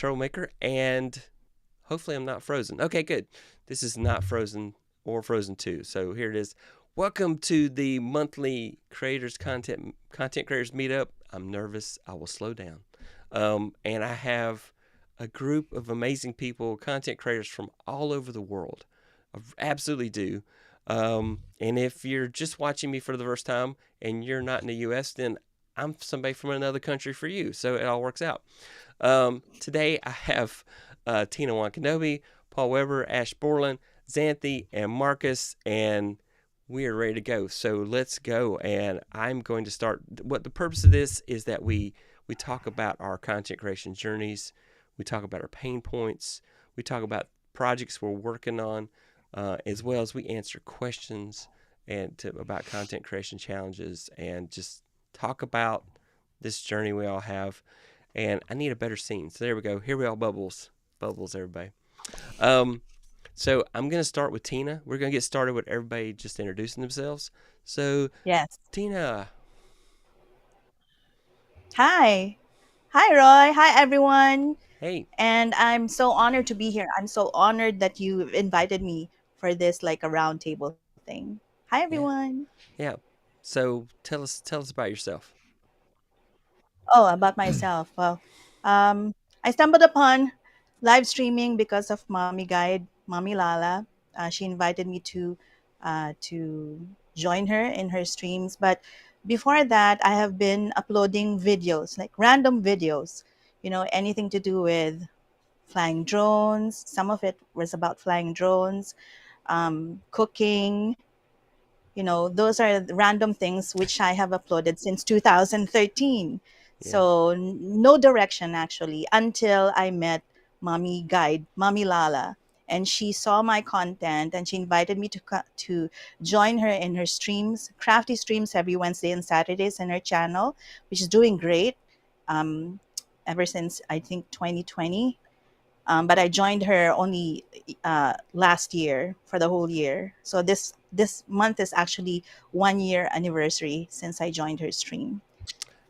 Troublemaker, and hopefully I'm not frozen. Okay, good. This is not Frozen or Frozen 2. So here it is. Welcome to the monthly content creators meetup. I'm nervous. I will slow down. And I have a group of amazing people, content creators from all over the world. I absolutely do. And if you're just watching me for the first time and you're not in the US, then I'm somebody from another country for you. So it all works out. Today I have Tina Wankanobi, Paul Weber, Ash Borland, Xanthi, and Marcus, and we are ready to go. So let's go. And I'm going to start. What the purpose of this is that we talk about our content creation journeys. We talk about our pain points. We talk about projects we're working on, as well as we answer questions about content creation challenges and just talk about this journey we all have. And I need a better scene. So there we go. Here we are, bubbles. Bubbles, everybody. So I'm going to start with Tina. We're going to get started with everybody just introducing themselves. So, Yes. Tina. Hi. Hi, Roy. Hi, everyone. Hey. And I'm so honored to be here. I'm so honored that you invited me for this like a round table thing. Hi, Yeah. everyone. Yeah. So tell us about yourself. Oh, about myself. Well, I stumbled upon live streaming because of Mommy Guide, Mommy Lala. She invited me to join her in her streams. But before that, I have been uploading videos, like random videos. Anything to do with flying drones. Some of it was about flying drones, cooking. Those are the random things which I have uploaded since 2013. Yeah. So no direction actually until I met Mommy Guide, Mommy Lala. And she saw my content and she invited me to join her in her streams, crafty streams every Wednesday and Saturdays in her channel, which is doing great um, ever since I think 2020. But I joined her only last year for the whole year. So this month is actually 1 year anniversary since I joined her stream.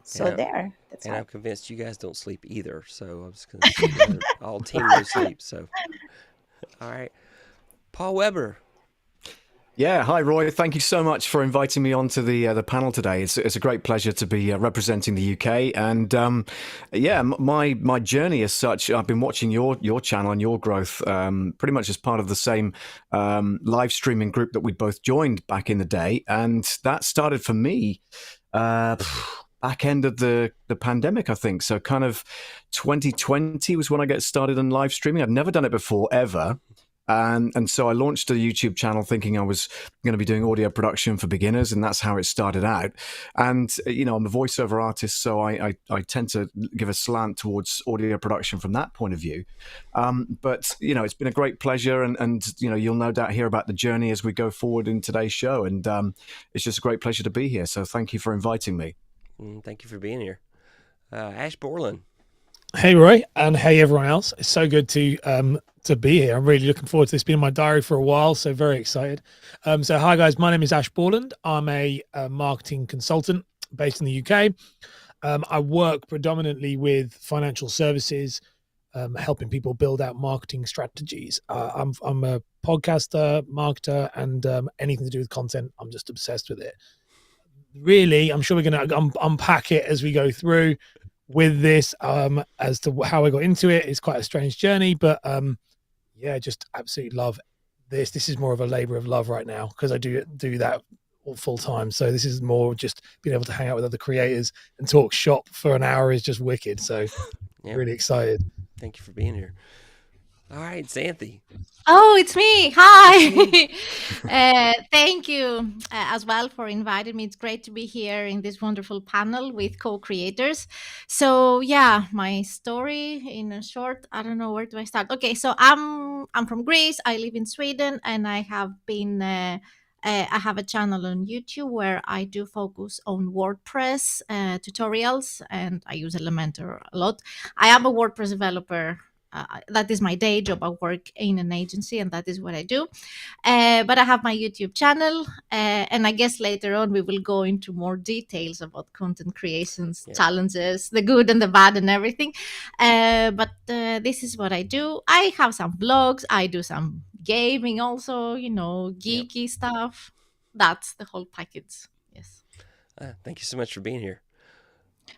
So And there, that's and how. I'm convinced you guys don't sleep either. So I'm just going to say that all team no sleep. So, all right. Paul Weber. Yeah, hi Roy. Thank you so much for inviting me onto the panel today. It's a great pleasure to be representing the UK, and my journey as such. I've been watching your channel and your growth pretty much as part of the same live streaming group that we both joined back in the day, and that started for me. Back end of the pandemic, I think. So kind of 2020 was when I get started in live streaming. I'd never done it before, ever. And so I launched a YouTube channel thinking I was going to be doing audio production for beginners, and that's how it started out. And, I'm a voiceover artist, so I tend to give a slant towards audio production from that point of view. But, it's been a great pleasure, and you'll no doubt hear about the journey as we go forward in today's show. And it's just a great pleasure to be here. So thank you for inviting me. Thank you for being here. Ash Borland. Hey Roy, and hey everyone else. It's so good to be here. I'm really looking forward to this. Being in my diary for a while, so very excited. So hi guys, my name is Ash Borland. I'm a marketing consultant based in the UK. I work predominantly with financial services, helping people build out marketing strategies. I'm a podcaster, marketer, and anything to do with content. I'm just obsessed with it. Really, I'm sure we're going to unpack it as we go through with this as to how I got into it. It's quite a strange journey, but just absolutely love this. This is more of a labor of love right now because I do that all full time. So this is more just being able to hang out with other creators and talk shop for an hour is just wicked. So really excited. Thank you for being here. All right, Xanthi. Oh, it's me. Hi. Thank you as well for inviting me. It's great to be here in this wonderful panel with co-creators. So yeah, my story in a short, I don't know, where do I start? Okay, so I'm from Greece. I live in Sweden, and I have been I have a channel on YouTube where I do focus on WordPress tutorials, and I use Elementor a lot. I am a WordPress developer that is my day job. I work in an agency, and that is what I do. But I have my YouTube channel, and I guess later on we will go into more details about content creations, Yeah. challenges, the good and the bad, and everything. But this is what I do. I have some blogs. I do some gaming, also. Geeky stuff. That's the whole package. Yes. Thank you so much for being here.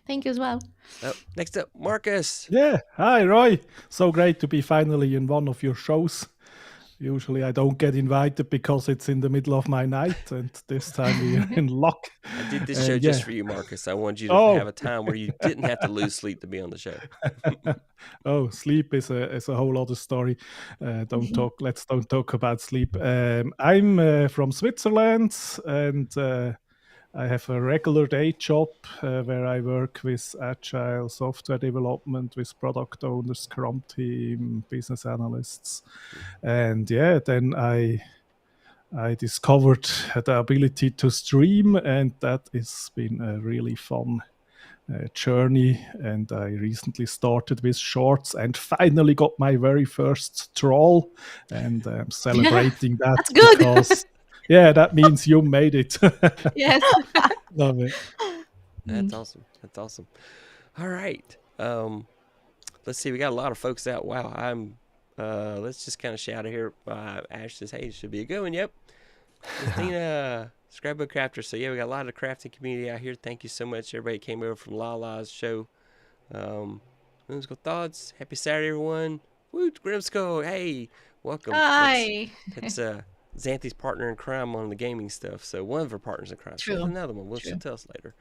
Thank you as well. Next up, Marcus. Yeah. Hi, Roy. So great to be finally in one of your shows. Usually I don't get invited because it's in the middle of my night, and this time we are in luck. I did this show just for you, Marcus. I wanted you to have a time where you didn't have to lose sleep to be on the show. Oh, sleep is a whole other story. Let's don't talk about sleep. I'm from Switzerland, and I have a regular day job where I work with agile software development, with product owners, Scrum team, business analysts. And yeah, then I discovered the ability to stream, and that has been a really fun journey. And I recently started with shorts and finally got my very first troll, and I'm celebrating that. That's good. Because yeah, that means you made it. Yes. Love it. That's awesome. That's awesome. All right. Let's see. We got a lot of folks out. Wow. Let's just kind of shout out here. Ash says, hey, should be a good one. Yep. Cristina, Scrapbook Crafter. So yeah, we got a lot of crafting community out here. Thank you so much. Everybody came over from Lala's show. Whimsical Thoughts. Happy Saturday, everyone. Woot, Grimsco. Hey, welcome. Hi. That's Xanthi's partner in crime on the gaming stuff. So one of her partners in crime. True. So another one. She'll True. tell us later.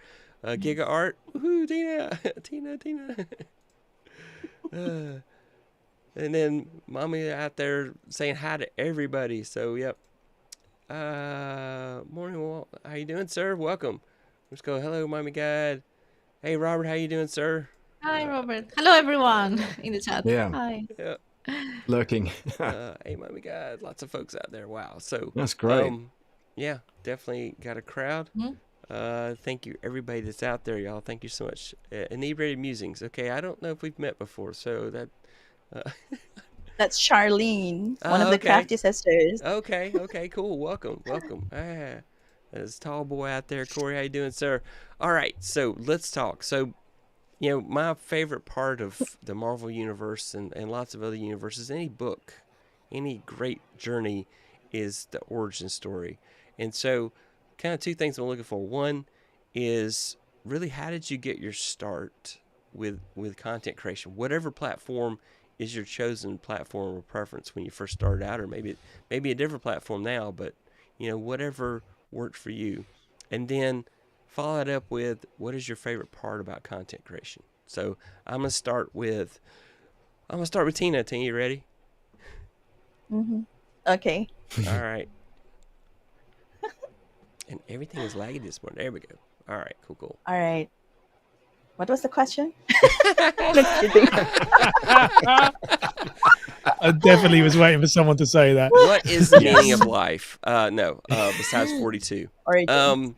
Giga Art. Woohoo, Tina. Tina. And then Mommy out there saying hi to everybody. So, yep. Morning. How you doing, sir? Welcome. Let's go. Hello, Mommy God. Hey, Robert. How you doing, sir? Hi, Robert. Hello, everyone in the chat. Yeah. Hi. Yeah. Lurking. Hey, Mommy God. Lots of folks out there. Wow. So That's great. Yeah, definitely got a crowd. Mhm. Thank you, everybody that's out there, y'all. Thank you so much. Inebriated Musings. Okay, I don't know if we've met before, so that. That's Charlene, one of the Okay. crafty sisters. Okay, cool. Welcome. There's a tall boy out there. Corey, how you doing, sir? All right, so let's talk. So, my favorite part of the Marvel Universe and lots of other universes, any book, any great journey is the origin story. And so, kind of two things I'm looking for. One is really, how did you get your start with content creation? Whatever platform is your chosen platform of preference when you first started out, or maybe a different platform now, but whatever worked for you. And then follow it up with, what is your favorite part about content creation? So I'm gonna start with Tina. Tina, you ready? Okay. All right. And everything is laggy this morning. There we go. All right, cool. All right. What was the question? Just kidding. I definitely was waiting for someone to say that. What is the meaning of life? No, besides 42. Origin.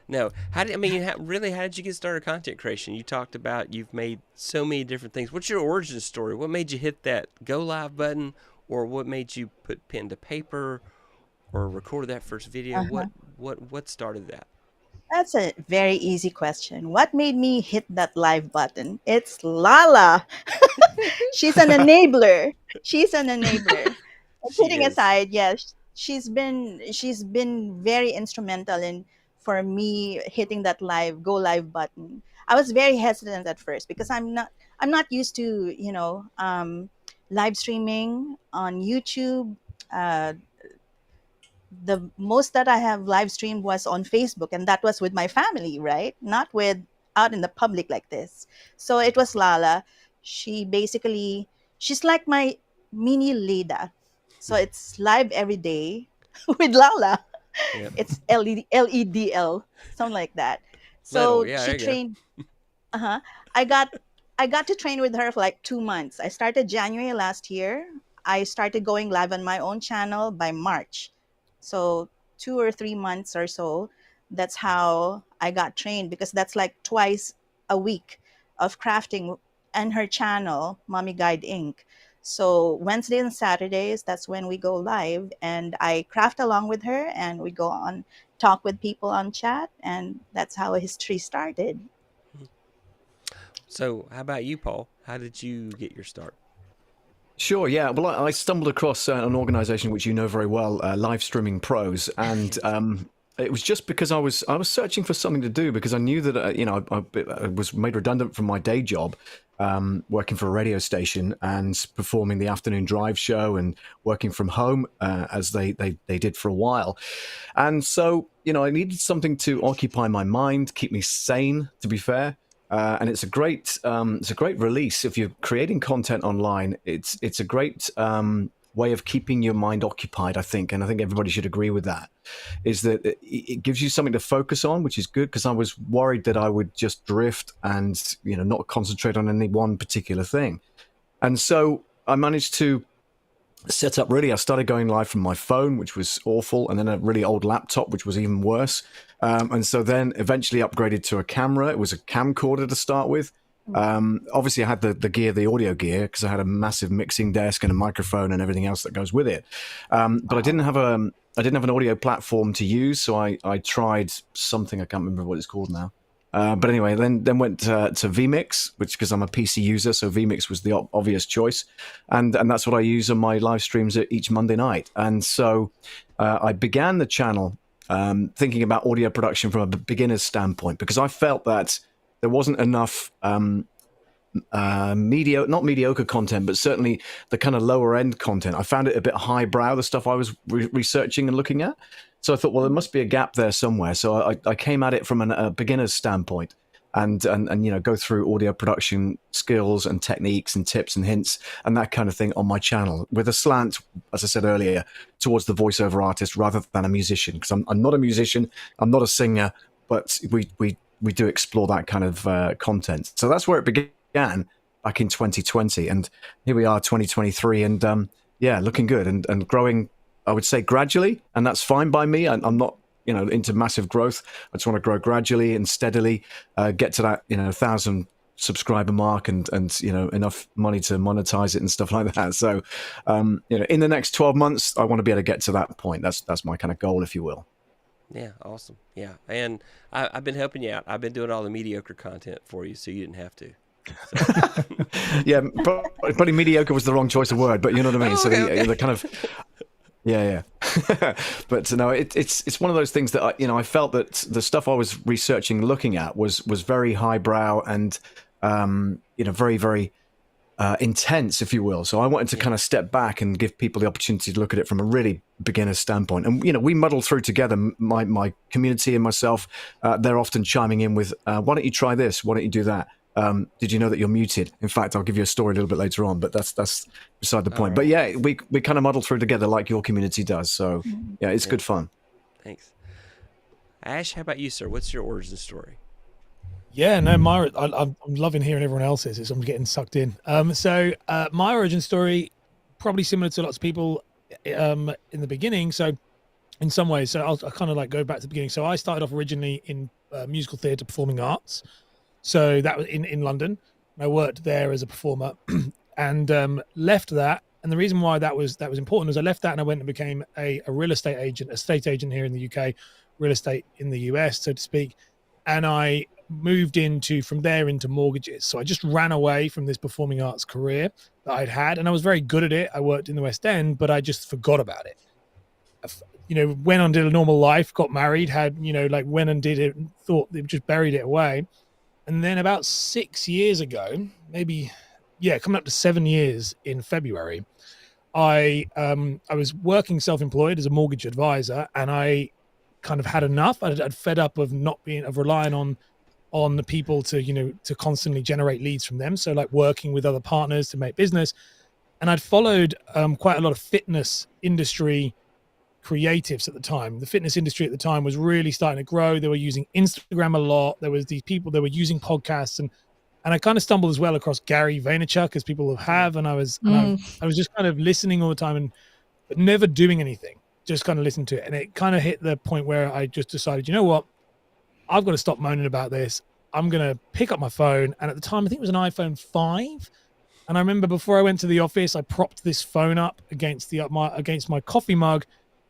No. How did you get started content creation? You talked about you've made so many different things. What's your origin story? What made you hit that go live button, or what made you put pen to paper, or record that first video? What started that? That's a very easy question. What made me hit that live button? It's Lala. She's an enabler. But She kidding is. aside, yes, she's been very instrumental in for me hitting that go live button. I was very hesitant at first because I'm not used to live streaming on YouTube. The most that I have live streamed was on Facebook, and that was with my family, right? Not with out in the public like this. So it was Lala. She's like my mini Leda. So it's live every day with Lala. Yep. It's LEDL, something like that. Little, So yeah, she there you go. trained. Uh-huh. I got to train with her for like 2 months. I started January last year. I started going live on my own channel by March. So 2 or 3 months or so, that's how I got trained, because that's like twice a week of crafting and her channel, Mommy Guide Inc. So Wednesday and Saturdays, that's when we go live, and I craft along with her, and we go on talk with people on chat, and that's how history started. So, how about you, Paul? How did you get your start? Sure, yeah. Well, I stumbled across an organization which you know very well, Live Streaming Pros, and it was just because I was searching for something to do, because I knew that I was made redundant from my day job, working for a radio station and performing the afternoon drive show and working from home, as they did for a while, and so I needed something to occupy my mind, keep me sane. To be fair. And it's a great release if you're creating content online. It's a great way of keeping your mind occupied, I think, and I think everybody should agree with that. Is that it gives you something to focus on, which is good, because I was worried that I would just drift and not concentrate on any one particular thing, and so I managed to set up. Really, I started going live from my phone, which was awful, and then a really old laptop, which was even worse. And so then eventually upgraded to a camera. It was a camcorder to start with. Obviously, I had the gear, the audio gear, because I had a massive mixing desk and a microphone and everything else that goes with it. But I didn't have an audio platform to use, so I tried something. I can't remember what it's called now. But anyway, then went to vMix, which, because I'm a PC user, so vMix was the obvious choice, and that's what I use on my live streams each Monday night. And so I began the channel thinking about audio production from a beginner's standpoint, because I felt that there wasn't enough not mediocre content, but certainly the kind of lower end content. I found it a bit highbrow, the stuff I was researching and looking at. So I thought, well, there must be a gap there somewhere. So I came at it from a beginner's standpoint, and go through audio production skills and techniques and tips and hints and that kind of thing on my channel, with a slant, as I said earlier, towards the voiceover artist rather than a musician, because I'm not a musician, I'm not a singer, but we do explore that kind of content. So that's where it began back in 2020, and here we are, 2023, and looking good and growing, I would say, gradually, and that's fine by me. I'm not into massive growth. I just want to grow gradually and steadily, get to that 1,000 subscriber mark, and enough money to monetize it and stuff like that. So in the next 12 months, I want to be able to get to that point. That's my kind of goal, if you will. Yeah, awesome. Yeah, and I've been helping you out. I've been doing all the mediocre content for you, so you didn't have to. So. Yeah, probably mediocre was the wrong choice of word, but you know what I mean. Oh, so okay. the kind of yeah. But no, it's one of those things that I felt that the stuff I was researching, looking at, was very highbrow and very, very intense, if you will. So I wanted to kind of step back and give people the opportunity to look at it from a really beginner standpoint. And we muddle through together, my community and myself. They're often chiming in with, why don't you try this? Why don't you do that? Did you know that you're muted? In fact, I'll give you a story a little bit later on, but that's beside the point. Right. But yeah, we kind of muddle through together like your community does. So yeah, it's good fun. Thanks. Ash, how about you, sir? What's your origin story? Yeah, no, I'm loving hearing everyone else's. I'm getting sucked in. So my origin story, probably similar to lots of people in the beginning. So in some ways, so I'll kind of like go back to the beginning. So I started off originally in musical theatre, performing arts. So that was in London. I worked there as a performer and left that. And the reason why that was important was I left that and I went and became a real estate agent, a state agent here in the UK, real estate in the US, so to speak. And I moved from there into mortgages. So I just ran away from this performing arts career that I'd had. And I was very good at it. I worked in the West End, but I just forgot about it. Went on, did a normal life, got married, went and did it, and thought they just buried it away. And then about 6 years ago, coming up to 7 years in February, I was working self-employed as a mortgage advisor, and I kind of had enough. I'd fed up of relying on the people to constantly generate leads from them. So like working with other partners to make business. And I'd followed quite a lot of fitness industry creatives at the time. The fitness industry at the time was really starting to grow. They were using Instagram a lot. There was these people that were using podcasts, and I kind of stumbled as well across Gary Vaynerchuk, as people have, and I was just kind of listening all the time but never doing anything, just kind of listening to it. And it kind of hit the point where I just decided, you know what, I've got to stop moaning about this. I'm going to pick up my phone. And at the time, I think it was an iPhone 5. And I remember before I went to the office, I propped this phone up against my coffee mug,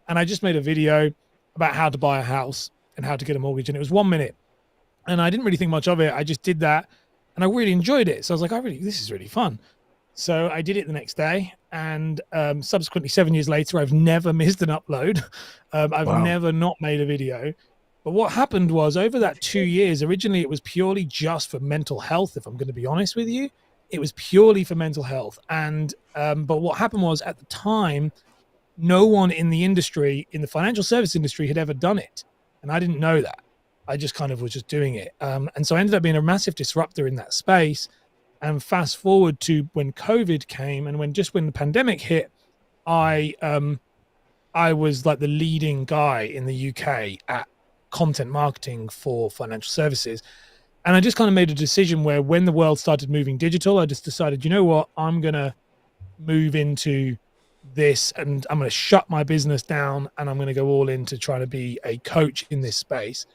and I just made a video about how to buy a house and how to get a mortgage, and it was 1 minute. And I didn't really think much of it. I just did that, and I really enjoyed it. So I was like, this is really fun. So I did it the next day, and subsequently 7 years later, I've never missed an upload. I've never not made a video. But what happened was, over that 2 years, originally it was purely just for mental health, if I'm going to be honest with you. It was purely for mental health. And but what happened was, at the time, no one in the industry, in the financial service industry, had ever done it. And I didn't know that. I just kind of was just doing it. And so I ended up being a massive disruptor in that space. And fast forward to when COVID came, and when the pandemic hit, I was like the leading guy in the UK at content marketing for financial services. And I just kind of made a decision where, when the world started moving digital, I just decided, you know what, I'm going to move into this, and I'm going to shut my business down, and I'm going to go all into trying to be a coach in this space.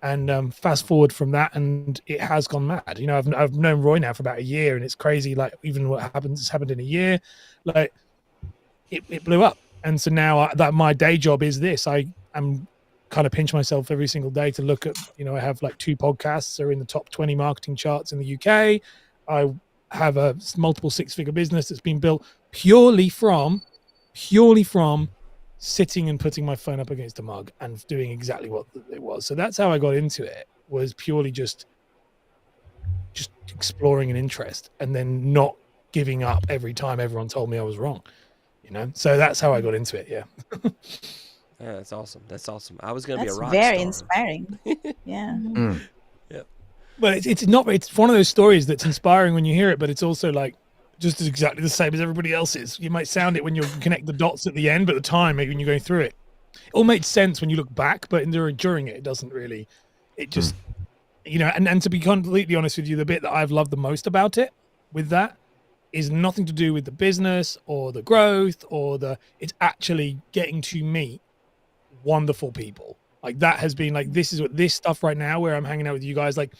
And fast forward from that, and it has gone mad. You know, I've known Roy now for about a year, and it's crazy. Like, even what has happened in a year, like it blew up. And so now that my day job is this, I'm kind of pinch myself every single day to look at, you know, I have like 2 podcasts are in the top 20 marketing charts in the UK. I have a multiple 6-figure business that's been built purely from sitting and putting my phone up against a mug and doing exactly what it was. So that's how I got into it, was purely just exploring an interest, and then not giving up every time everyone told me I was wrong, you know? So that's how I got into it. Yeah. Yeah, that's awesome. That's awesome. I was going to be a rock very star. inspiring. Yeah. Yep. Well, it's one of those stories that's inspiring when you hear it, but it's also like just as exactly the same as everybody else's. You might sound it when you connect the dots at the end, but at the time, maybe when you're going through it, it all made sense when you look back, but during it doesn't really. It just, you know, and to be completely honest with you, the bit that I've loved the most about it, with that, is nothing to do with the business or the growth it's actually getting to meet wonderful people. Like, that has been like, this stuff right now where I'm hanging out with you guys, like,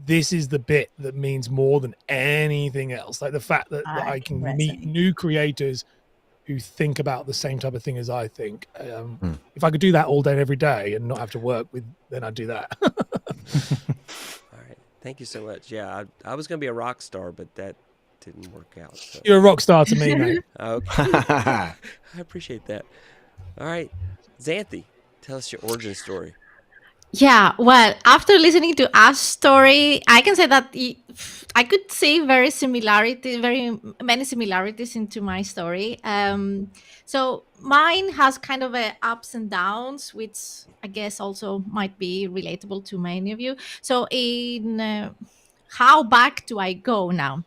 this is the bit that means more than anything else. Like, the fact that I can meet new creators who think about the same type of thing as I think. If I could do that all day and every day and not have to work with, then I'd do that. All right. Thank you so much. Yeah, I was going to be a rock star, but that didn't work out. So. You're a rock star to me, mate. Okay. I appreciate that. All right. Xanthi, tell us your origin story. Yeah, well, after listening to Ash's story, I can say that I could see very many similarities into my story. So mine has kind of a ups and downs, which I guess also might be relatable to many of you. So in how back do I go now?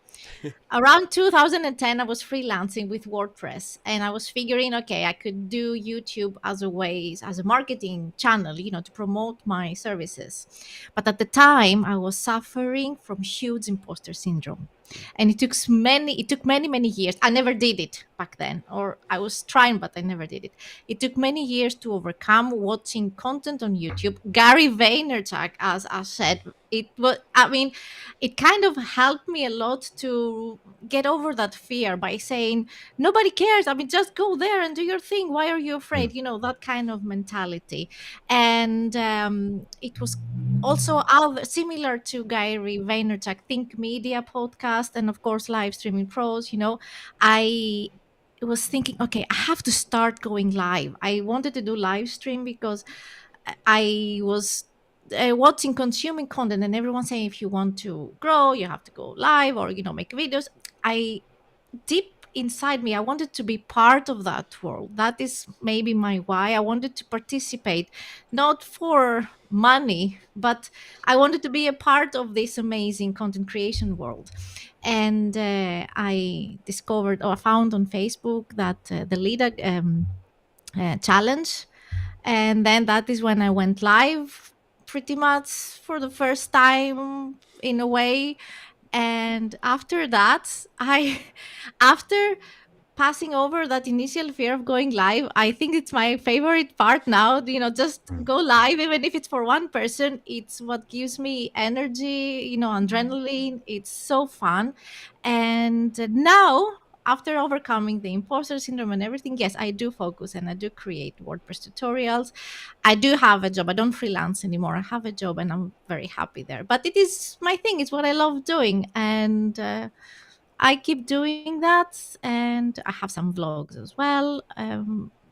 Around 2010, I was freelancing with WordPress, and I was figuring, okay, I could do YouTube as a marketing channel, you know, to promote my services. But at the time, I was suffering from huge imposter syndrome. And it took many years. I never did it back then, or I was trying, but I never did it. It took many years to overcome watching content on YouTube. Gary Vaynerchuk, as I said, it kind of helped me a lot to get over that fear by saying, nobody cares. I mean, just go there and do your thing. Why are you afraid? You know, that kind of mentality. And it was also similar to Gary Vaynerchuk Think Media podcast, and of course, live streaming pros. You know, I was thinking, okay, I have to start going live. I wanted to do live stream because I was watching, consuming content, and everyone saying, if you want to grow, you have to go live or, you know, make videos. I deep inside me, I wanted to be part of that world. That is maybe my why. I wanted to participate, not for money, but I wanted to be a part of this amazing content creation world. And I discovered, or found on Facebook, that the leader challenge. And then that is when I went live, pretty much for the first time in a way. And after that, after passing over that initial fear of going live. I think it's my favorite part now, just go live, even if it's for one person. It's what gives me energy, adrenaline. It's so fun. And now, after overcoming the imposter syndrome and everything, yes, I do focus and I do create WordPress tutorials. I do have a job. I don't freelance anymore. I have a job and I'm very happy there. But it is my thing. It's what I love doing. And I keep doing that. And I have some vlogs as well.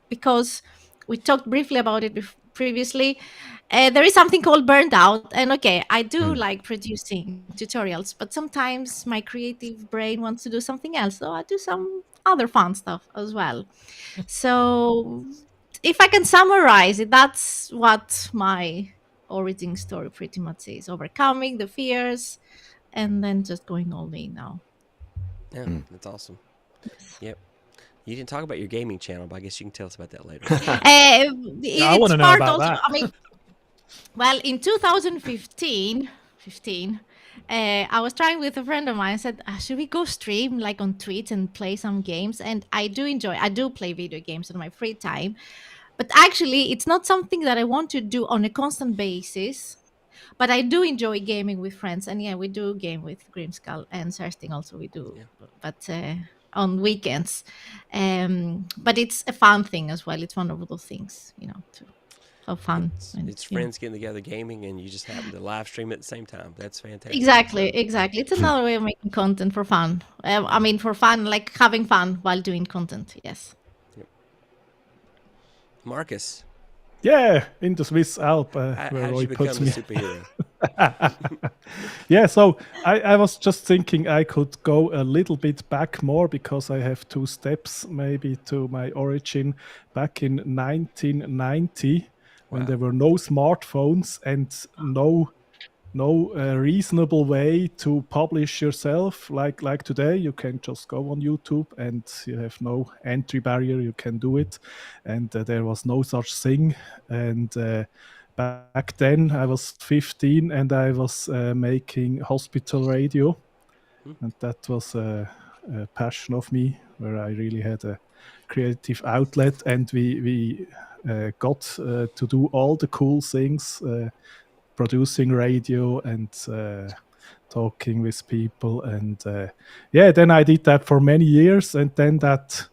Because we talked briefly about it previously. There is something called burned out. And okay, I do like producing tutorials, but sometimes my creative brain wants to do something else. So I do some other fun stuff as well. So if I can summarize it, that's what my origin story pretty much is: overcoming the fears and then just going all in now. Yeah, that's awesome. Yep. You didn't talk about your gaming channel, but I guess you can tell us about that later. I It's wanna know part about also. that. I mean, well, in 2015, I was trying with a friend of mine. I said, should we go stream like on Twitch and play some games? And I do play video games in my free time. But actually, it's not something that I want to do on a constant basis. But I do enjoy gaming with friends. And yeah, we do game with Grimskull and Sersting also. We do, Yeah. but on weekends. But it's a fun thing as well. It's one of those things, to have fun. It's friends getting together gaming, and you just happen to live stream at the same time. That's fantastic. Exactly. It's another way of making content for fun. For fun, like having fun while doing content. Yes. Yep. Marcus. Yeah, in the Swiss Alp, How where did Roy you become puts a me. superhero? Yeah, so I was just thinking I could go a little bit back more, because I have 2 steps maybe to my origin back in 1990, when there were no smartphones and no reasonable way to publish yourself like today. You can just go on YouTube and you have no entry barrier. You can do it, and there was no such thing. And back then I was 15 and I was making hospital radio, and that was a passion of me, where I really had a creative outlet, and we got to do all the cool things, producing radio and talking with people. And then I did that for many years, and then that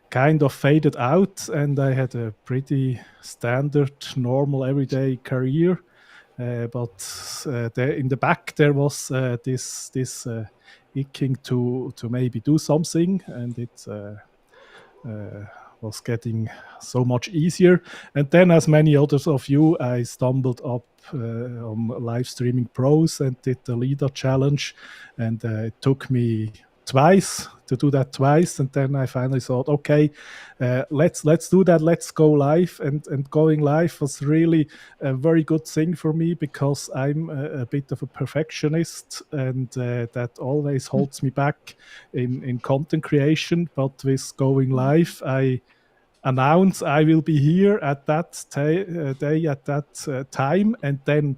kind of faded out, and I had a pretty standard, normal, everyday career. But there in the back there was this aching to maybe do something, and it was getting so much easier. And then, as many others of you, I stumbled up on Live Streaming Pros and did the leader challenge, and it took me twice to do that twice, and then I finally thought, okay, let's do that, let's go live. And going live was really a very good thing for me, because I'm a bit of a perfectionist, and that always holds me back in content creation. But with going live, I announce I will be here at that day at that time, and then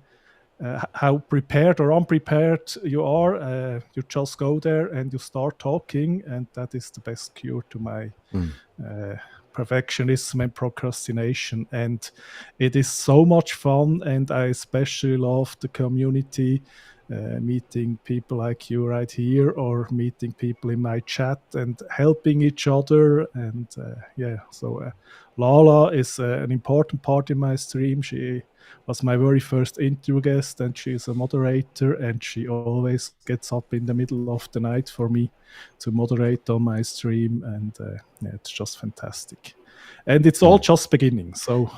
how prepared or unprepared you are, you just go there and you start talking, and that is the best cure to my perfectionism and procrastination. And it is so much fun, and I especially love the community, meeting people like you right here, or meeting people in my chat and helping each other. And so Lala is an important part in my stream. She was my very first interview guest, and she's a moderator, and she always gets up in the middle of the night for me to moderate on my stream. And it's just fantastic, and it's all just beginning, so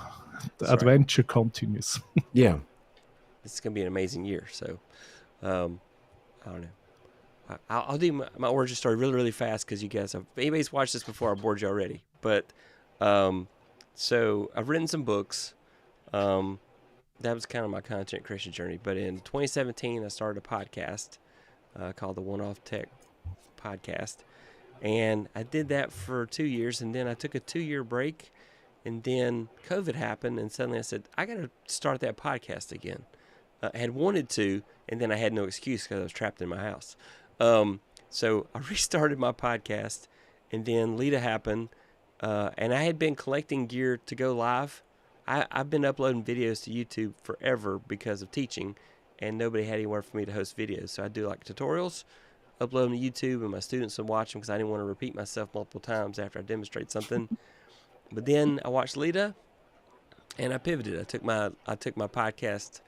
the adventure continues. Yeah, This is gonna be an amazing year. So I don't know, I'll do my origin story really, really fast, because you guys have, if anybody's watched this before, I bored you already. But so I've written some books. That was kind of my content creation journey. But in 2017, I started a podcast called the One Off Tech Podcast. And I did that for 2 years, and then I took a 2-year break, and then COVID happened, and suddenly I said, I got to start that podcast again. I had wanted to, and then I had no excuse because I was trapped in my house. So I restarted my podcast, and then Lita happened, and I had been collecting gear to go live. I've been uploading videos to YouTube forever because of teaching, and nobody had anywhere for me to host videos. So I do like tutorials, upload them to YouTube, and my students would watch them because I didn't want to repeat myself multiple times after I demonstrate something. But then I watched Lita, and I pivoted. I took my podcast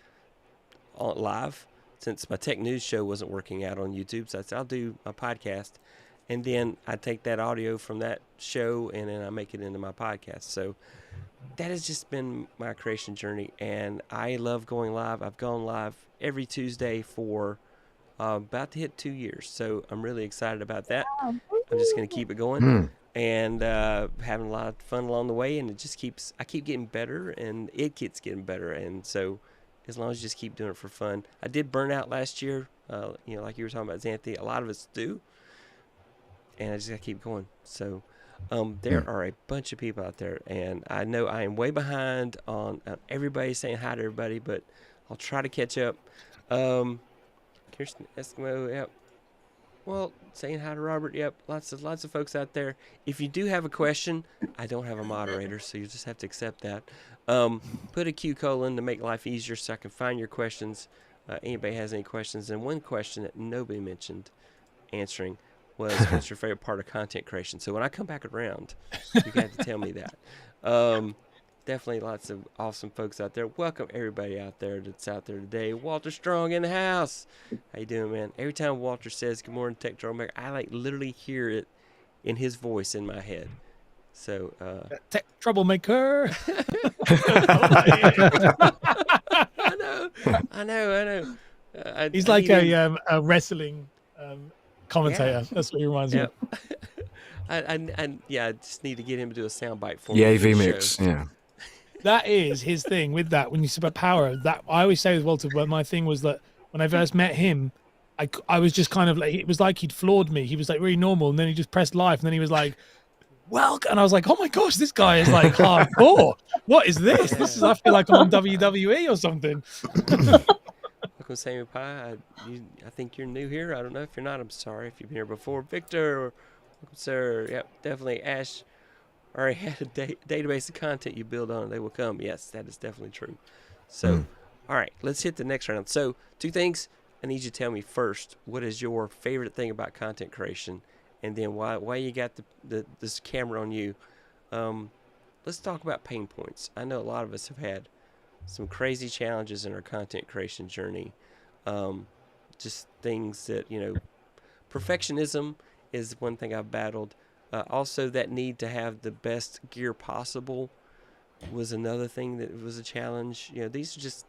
on live since my tech news show wasn't working out on YouTube. So I said I'll do my podcast, and then I take that audio from that show and then I make it into my podcast. So that has just been my creation journey, and I love going live. I've gone live every Tuesday for about to hit 2 years, so I'm really excited about that. I'm just going to keep it going and having a lot of fun along the way, and I keep getting better, and it keeps getting better, and so as long as you just keep doing it for fun. I did burn out last year, like you were talking about, Xanthi. A lot of us do, and I just got to keep going. So there are a bunch of people out there, and I know I am way behind on everybody saying hi to everybody, but I'll try to catch up. Kirsten Eskimo, yep. Well, saying hi to Robert, yep. Lots of folks out there. If you do have a question, I don't have a moderator, so you just have to accept that. Put a Q colon to make life easier so I can find your questions. Anybody has any questions? And one question that nobody mentioned answering was, what's your favorite part of content creation? So when I come back around, you got to tell me that. Definitely lots of awesome folks out there. Welcome everybody out there that's out there today. Walter Strong in the house. How you doing, man? Every time Walter says good morning, Tech Troublemaker, I literally hear it in his voice in my head. So Tech Troublemaker. I know. He's like a wrestling commentator. That's what he reminds me of. I just need to get him to do a soundbite for me. Yeah, AV mix. Yeah. That is his thing with that. When you speak about power, that I always say with Walter, but my thing was that when I first met him, I was just kind of like, it was like he'd floored me. He was like really normal, and then he just pressed live, and then he was like, welcome. And I was like, oh my gosh, this guy is like hardcore. What is this? This is, I feel like I'm on WWE or something. Welcome, Sammy Pie. I think you're new here. I don't know if you're not. I'm sorry if you've been here before. Victor, welcome, sir. Yep, definitely. Ash already had a database of content you build on. They will come. Yes, that is definitely true. So, all right, let's hit the next round. So, two things. I need you to tell me first, what is your favorite thing about content creation? And then why you got this camera on you. Let's talk about pain points. I know a lot of us have had some crazy challenges in our content creation journey. Just things that, perfectionism is one thing I've battled. Also, that need to have the best gear possible was another thing that was a challenge. These are just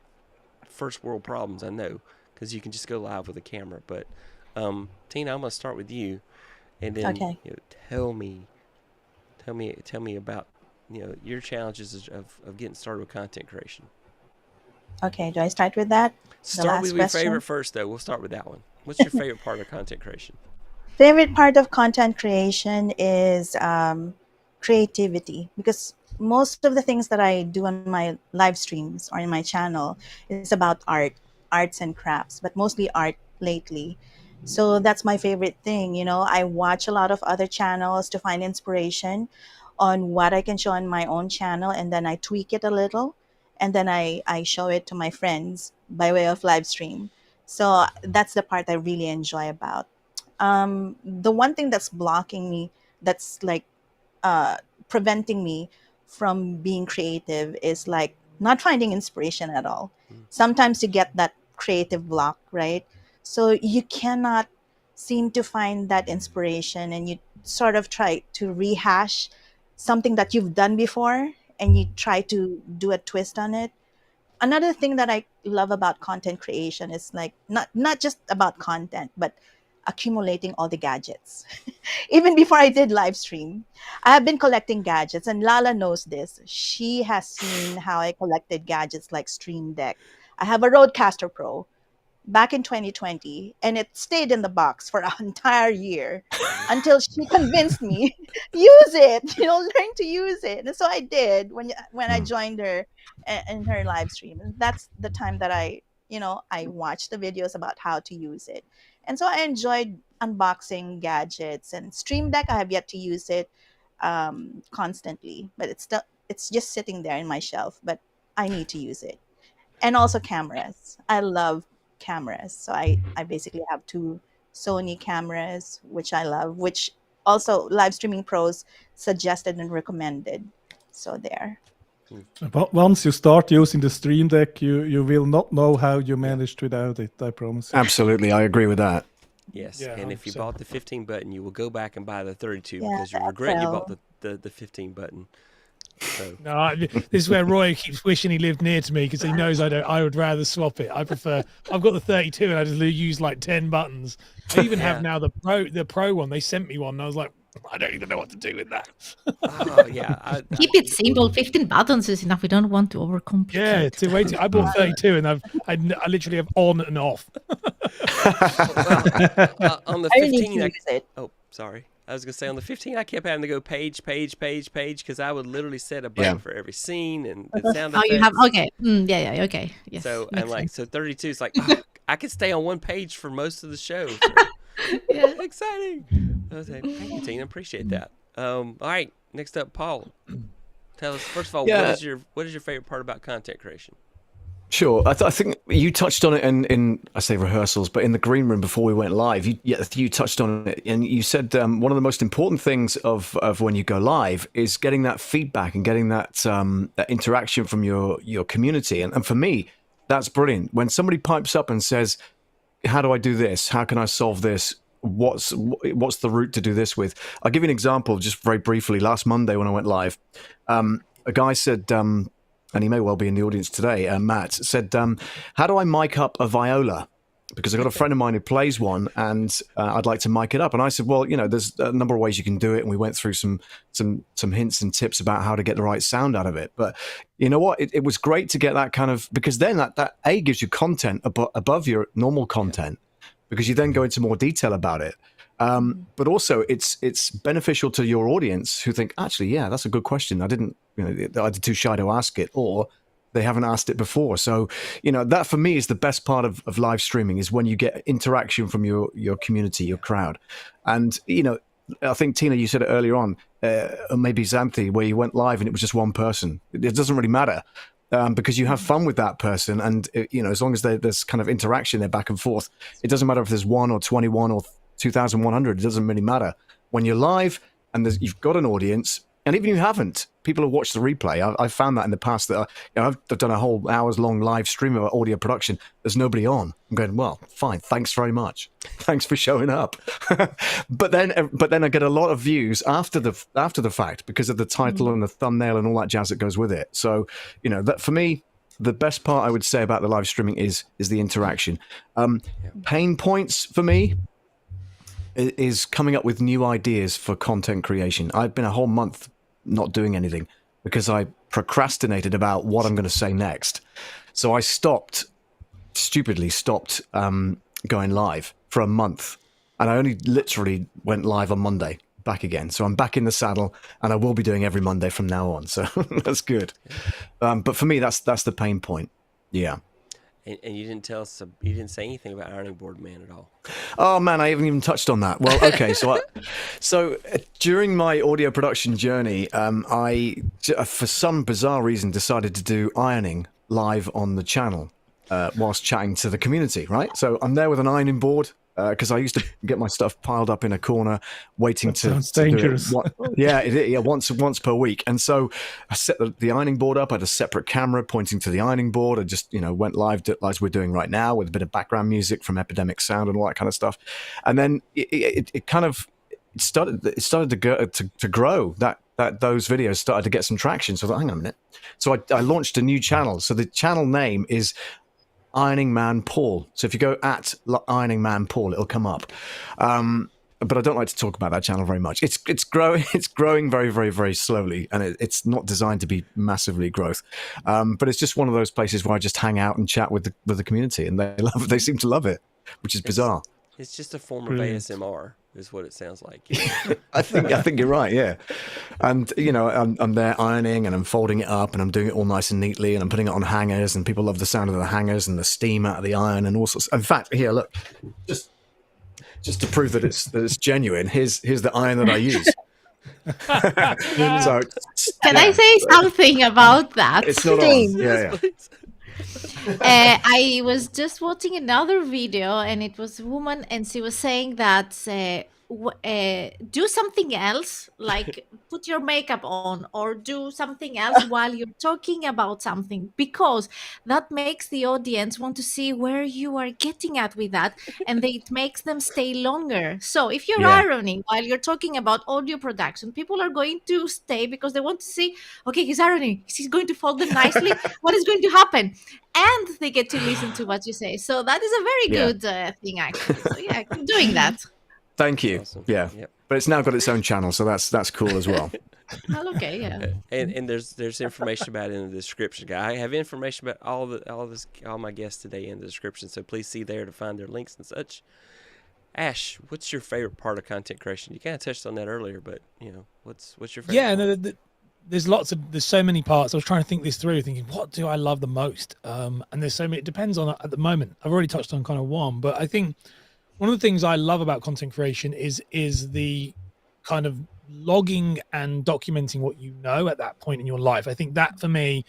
first world problems, I know, because you can just go live with a camera. But Tina, I'm going to start with you, and then tell me about your challenges of getting started with content creation. Okay, do I start with that? Start with your favorite first, though. We'll start with that one. What's your favorite part of content creation? Favorite part of content creation is creativity, because most of the things that I do on my live streams or in my channel is about arts and crafts, but mostly art lately. So that's my favorite thing. I watch a lot of other channels to find inspiration on what I can show on my own channel, and then I tweak it a little, and then I show it to my friends by way of live stream. So that's the part I really enjoy about. The one thing that's blocking me, that's like preventing me from being creative, is like not finding inspiration at all. Sometimes you get that creative block, right? So you cannot seem to find that inspiration, and you sort of try to rehash something that you've done before, and you try to do a twist on it. Another thing that I love about content creation is like not just about content, but accumulating all the gadgets. Even before I did live stream, I have been collecting gadgets, and Lala knows this. She has seen how I collected gadgets like Stream Deck. I have a Rodecaster Pro back in 2020, and it stayed in the box for an entire year until she convinced me, use it, learn to use it. And so I did when I joined her in her live stream. And that's the time that I watched the videos about how to use it. And so I enjoyed unboxing gadgets. And Stream Deck, I have yet to use it constantly, but it's just sitting there in my shelf. But I need to use it. And also cameras. I love cameras, so I basically have two Sony cameras, which I love, which also live streaming pros suggested and recommended. So there. But once you start using the Stream Deck, you will not know how you managed without it. I promise. Absolutely, I agree with that. Yes, Yeah, and if you 100%. bought the 15 button, you will go back and buy the 32 Yeah, because you the regret you XL. bought the 15 button. So No, this is where Roy keeps wishing he lived near to me because he knows I don't. I would rather swap it. I prefer. I've got the 32 and I just use like 10 buttons. I even have Yeah. now the pro one. They sent me one. And I was like, I don't even know what to do with that. oh yeah, Keep it simple. 15 buttons is enough. We don't want to overcomplicate. Yeah, too waiting. I bought 32 and I literally have on and off. on the I really need 15, to use it. oh sorry, I was gonna say on the 15, I kept having to go page because I would literally set a button Yeah. for every scene and the sound Oh, effects. you have okay. Yeah. Okay. Yes. So makes and like sense. so 32 is like oh, I could stay on one page for most of the show. So. Yeah. Exciting. Okay, thank you, Tina. Appreciate that. All right, next up, Paul. Tell us first of all, Yeah. what is your favorite part about content creation? Sure. I think you touched on it in I say rehearsals, but in the green room before we went live, you touched on it, and you said one of the most important things of when you go live is getting that feedback and getting that interaction from your community. And for me, that's brilliant. When somebody pipes up and says, "How do I do this? How can I solve this? What's the route to do this with?" I'll give you an example, just very briefly. Last Monday when I went live, a guy said. And he may well be in the audience today, Matt, said, how do I mic up a viola? Because I've got a friend of mine who plays one and I'd like to mic it up. And I said, well, there's a number of ways you can do it. And we went through some hints and tips about how to get the right sound out of it. But you know what? It was great to get that kind of, because then that A gives you content above your normal content, because you then go into more detail about it. But also it's beneficial to your audience who think, actually, yeah, that's a good question. I didn't, they're either too shy to ask it or they haven't asked it before. So, that for me is the best part of live streaming, is when you get interaction from your community, your crowd. And, I think, Tina, you said it earlier on, or maybe Xanthi, where you went live and it was just one person. It doesn't really matter. Because you have fun with that person, and as long as there's kind of interaction there back and forth, it doesn't matter if there's 1 or 21 or 2,100. It doesn't really matter. When you're live and you've got an audience, and even if you haven't, people have watched the replay. I've found that in the past that I've done a whole hours-long live stream of audio production. There's nobody on. I'm going, well, fine. Thanks very much. Thanks for showing up. but then I get a lot of views after the fact because of the title and the thumbnail and all that jazz that goes with it. So that for me, the best part I would say about the live streaming is the interaction. Pain points for me is coming up with new ideas for content creation. I've been a whole month not doing anything because I procrastinated about what I'm going to say next. So I stupidly stopped going live for a month. And I only literally went live on Monday, back again. So I'm back in the saddle, and I will be doing every Monday from now on. So that's good. But for me, that's the pain point. Yeah. And you didn't tell us, you didn't say anything about Ironing Board Man at all. Oh man, I haven't even touched on that. Well, okay, so during my audio production journey, I, for some bizarre reason, decided to do ironing live on the channel whilst chatting to the community. Right, so I'm there with an ironing board. Because I used to get my stuff piled up in a corner, waiting to Sounds do it. dangerous. Once per week. And so I set the ironing board up. I had a separate camera pointing to the ironing board. I just went live as we're doing right now with a bit of background music from Epidemic Sound and all that kind of stuff. And then it started to grow. That those videos started to get some traction. So I thought, hang on a minute. So I launched a new channel. So the channel name is Ironing Man Paul. So if you go at Ironing Man Paul, it'll come up. But I don't like to talk about that channel very much. It's growing. It's growing very, very, very slowly, and it's not designed to be massively growth. But it's just one of those places where I just hang out and chat with the community, and they seem to love it, which is bizarre. It's just a form Brilliant. of ASMR, is what it sounds like. I think you're right, yeah. And I'm there ironing and I'm folding it up and I'm doing it all nice and neatly and I'm putting it on hangers, and people love the sound of the hangers and the steam out of the iron and all sorts. In fact, here, look, just just to prove that it's genuine, here's the iron that I use. So Can I say something about that? it's not Same. on. Yeah. Please. I was just watching another video, and it was a woman, and she was saying that do something else, like put your makeup on or do something else while you're talking about something, because that makes the audience want to see where you are getting at with that, and it makes them stay longer. So if you're Yeah. ironing while you're talking about audio production, people are going to stay because they want to see, okay, he's ironing, he's going to fold them nicely, what is going to happen? And they get to listen to what you say. So that is a very Yeah. good thing, actually. So yeah, keep doing that. Thank you. Awesome. Yeah. Yep. But it's now got its own channel, so that's cool as well. Well, okay, yeah. And there's information about it in the description, guy. I have information about all my guests today in the description, so please see there to find their links and such. Ash, what's your favorite part of content creation? You kind of touched on that earlier, but what's your favorite? Yeah, part? no, there's so many parts. I was trying to think this through, thinking what do I love the most? And there's so many. It depends on at the moment. I've already touched on kind of one, but I think one of the things I love about content creation is the kind of logging and documenting what you know at that point in your life. I think that for me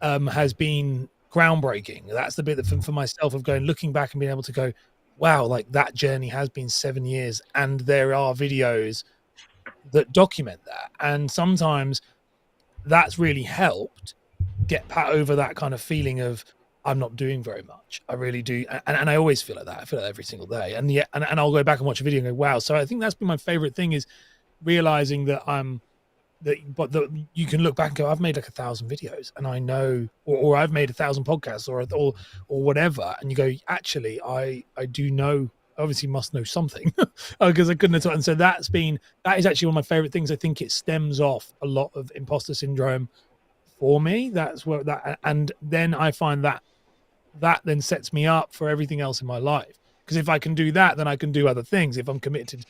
has been groundbreaking. That's the bit that for myself of looking back and being able to go, wow, like that journey has been 7 years, and there are videos that document that, and sometimes that's really helped get over that kind of feeling of I'm not doing very much. I really do, and I always feel like that. I feel like that every single day, and I'll go back and watch a video and go, wow. So I think that's been my favorite thing, is realizing that you can look back and go, I've made like 1,000 videos, and I know, or I've made 1,000 podcasts, or whatever, and you go, actually, I do know. Obviously must know something because I couldn't have taught. And so that is actually one of my favorite things. I think it stems off a lot of imposter syndrome for me. That's where and then I find that then sets me up for everything else in my life, because if I can do that, then I can do other things. If I'm committed,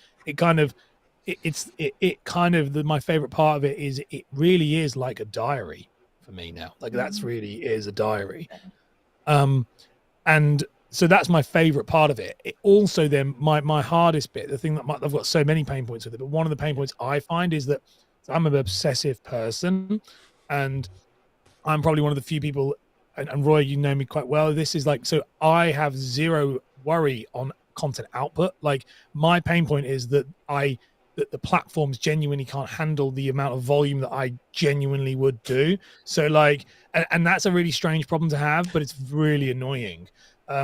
my favorite part of it is it really is like a diary for me now. Like that's really is a diary. And so that's my favorite part of it. It also then my hardest bit, the thing that I've got so many pain points with it, but one of the pain points I find is that I'm an obsessive person, and I'm probably one of the few people, and Roy, you know me quite well. This is like, so I have zero worry on content output. Like my pain point is that that the platforms genuinely can't handle the amount of volume that I genuinely would do. So like, and that's a really strange problem to have, but it's really annoying.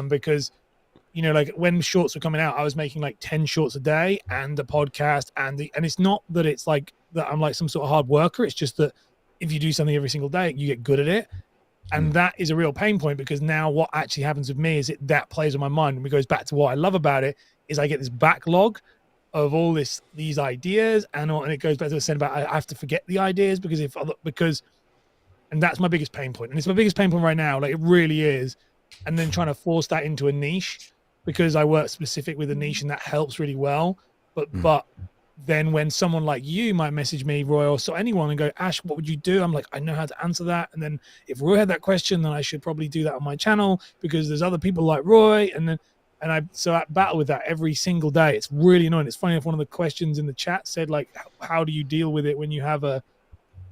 Because like when shorts were coming out, I was making like 10 shorts a day and a podcast, and it's not that it's like that I'm like some sort of hard worker. It's just that if you do something every single day, you get good at it. And that is a real pain point, because now what actually happens with me is that plays on my mind, and it goes back to what I love about it is I get this backlog of all these ideas, and it goes back to the saying about I have to forget the ideas and that's my biggest pain point. And it's my biggest pain point right now. Like it really is. And then trying to force that into a niche, because I work specific with a niche, and that helps really well. But then when someone like you might message me, Roy, or so anyone, and go, Ash, what would you do? I'm like, I know how to answer that. And then if Roy had that question, then I should probably do that on my channel, because there's other people like Roy. And I battle with that every single day. It's really annoying. It's funny if one of the questions in the chat said like, how do you deal with it when you have a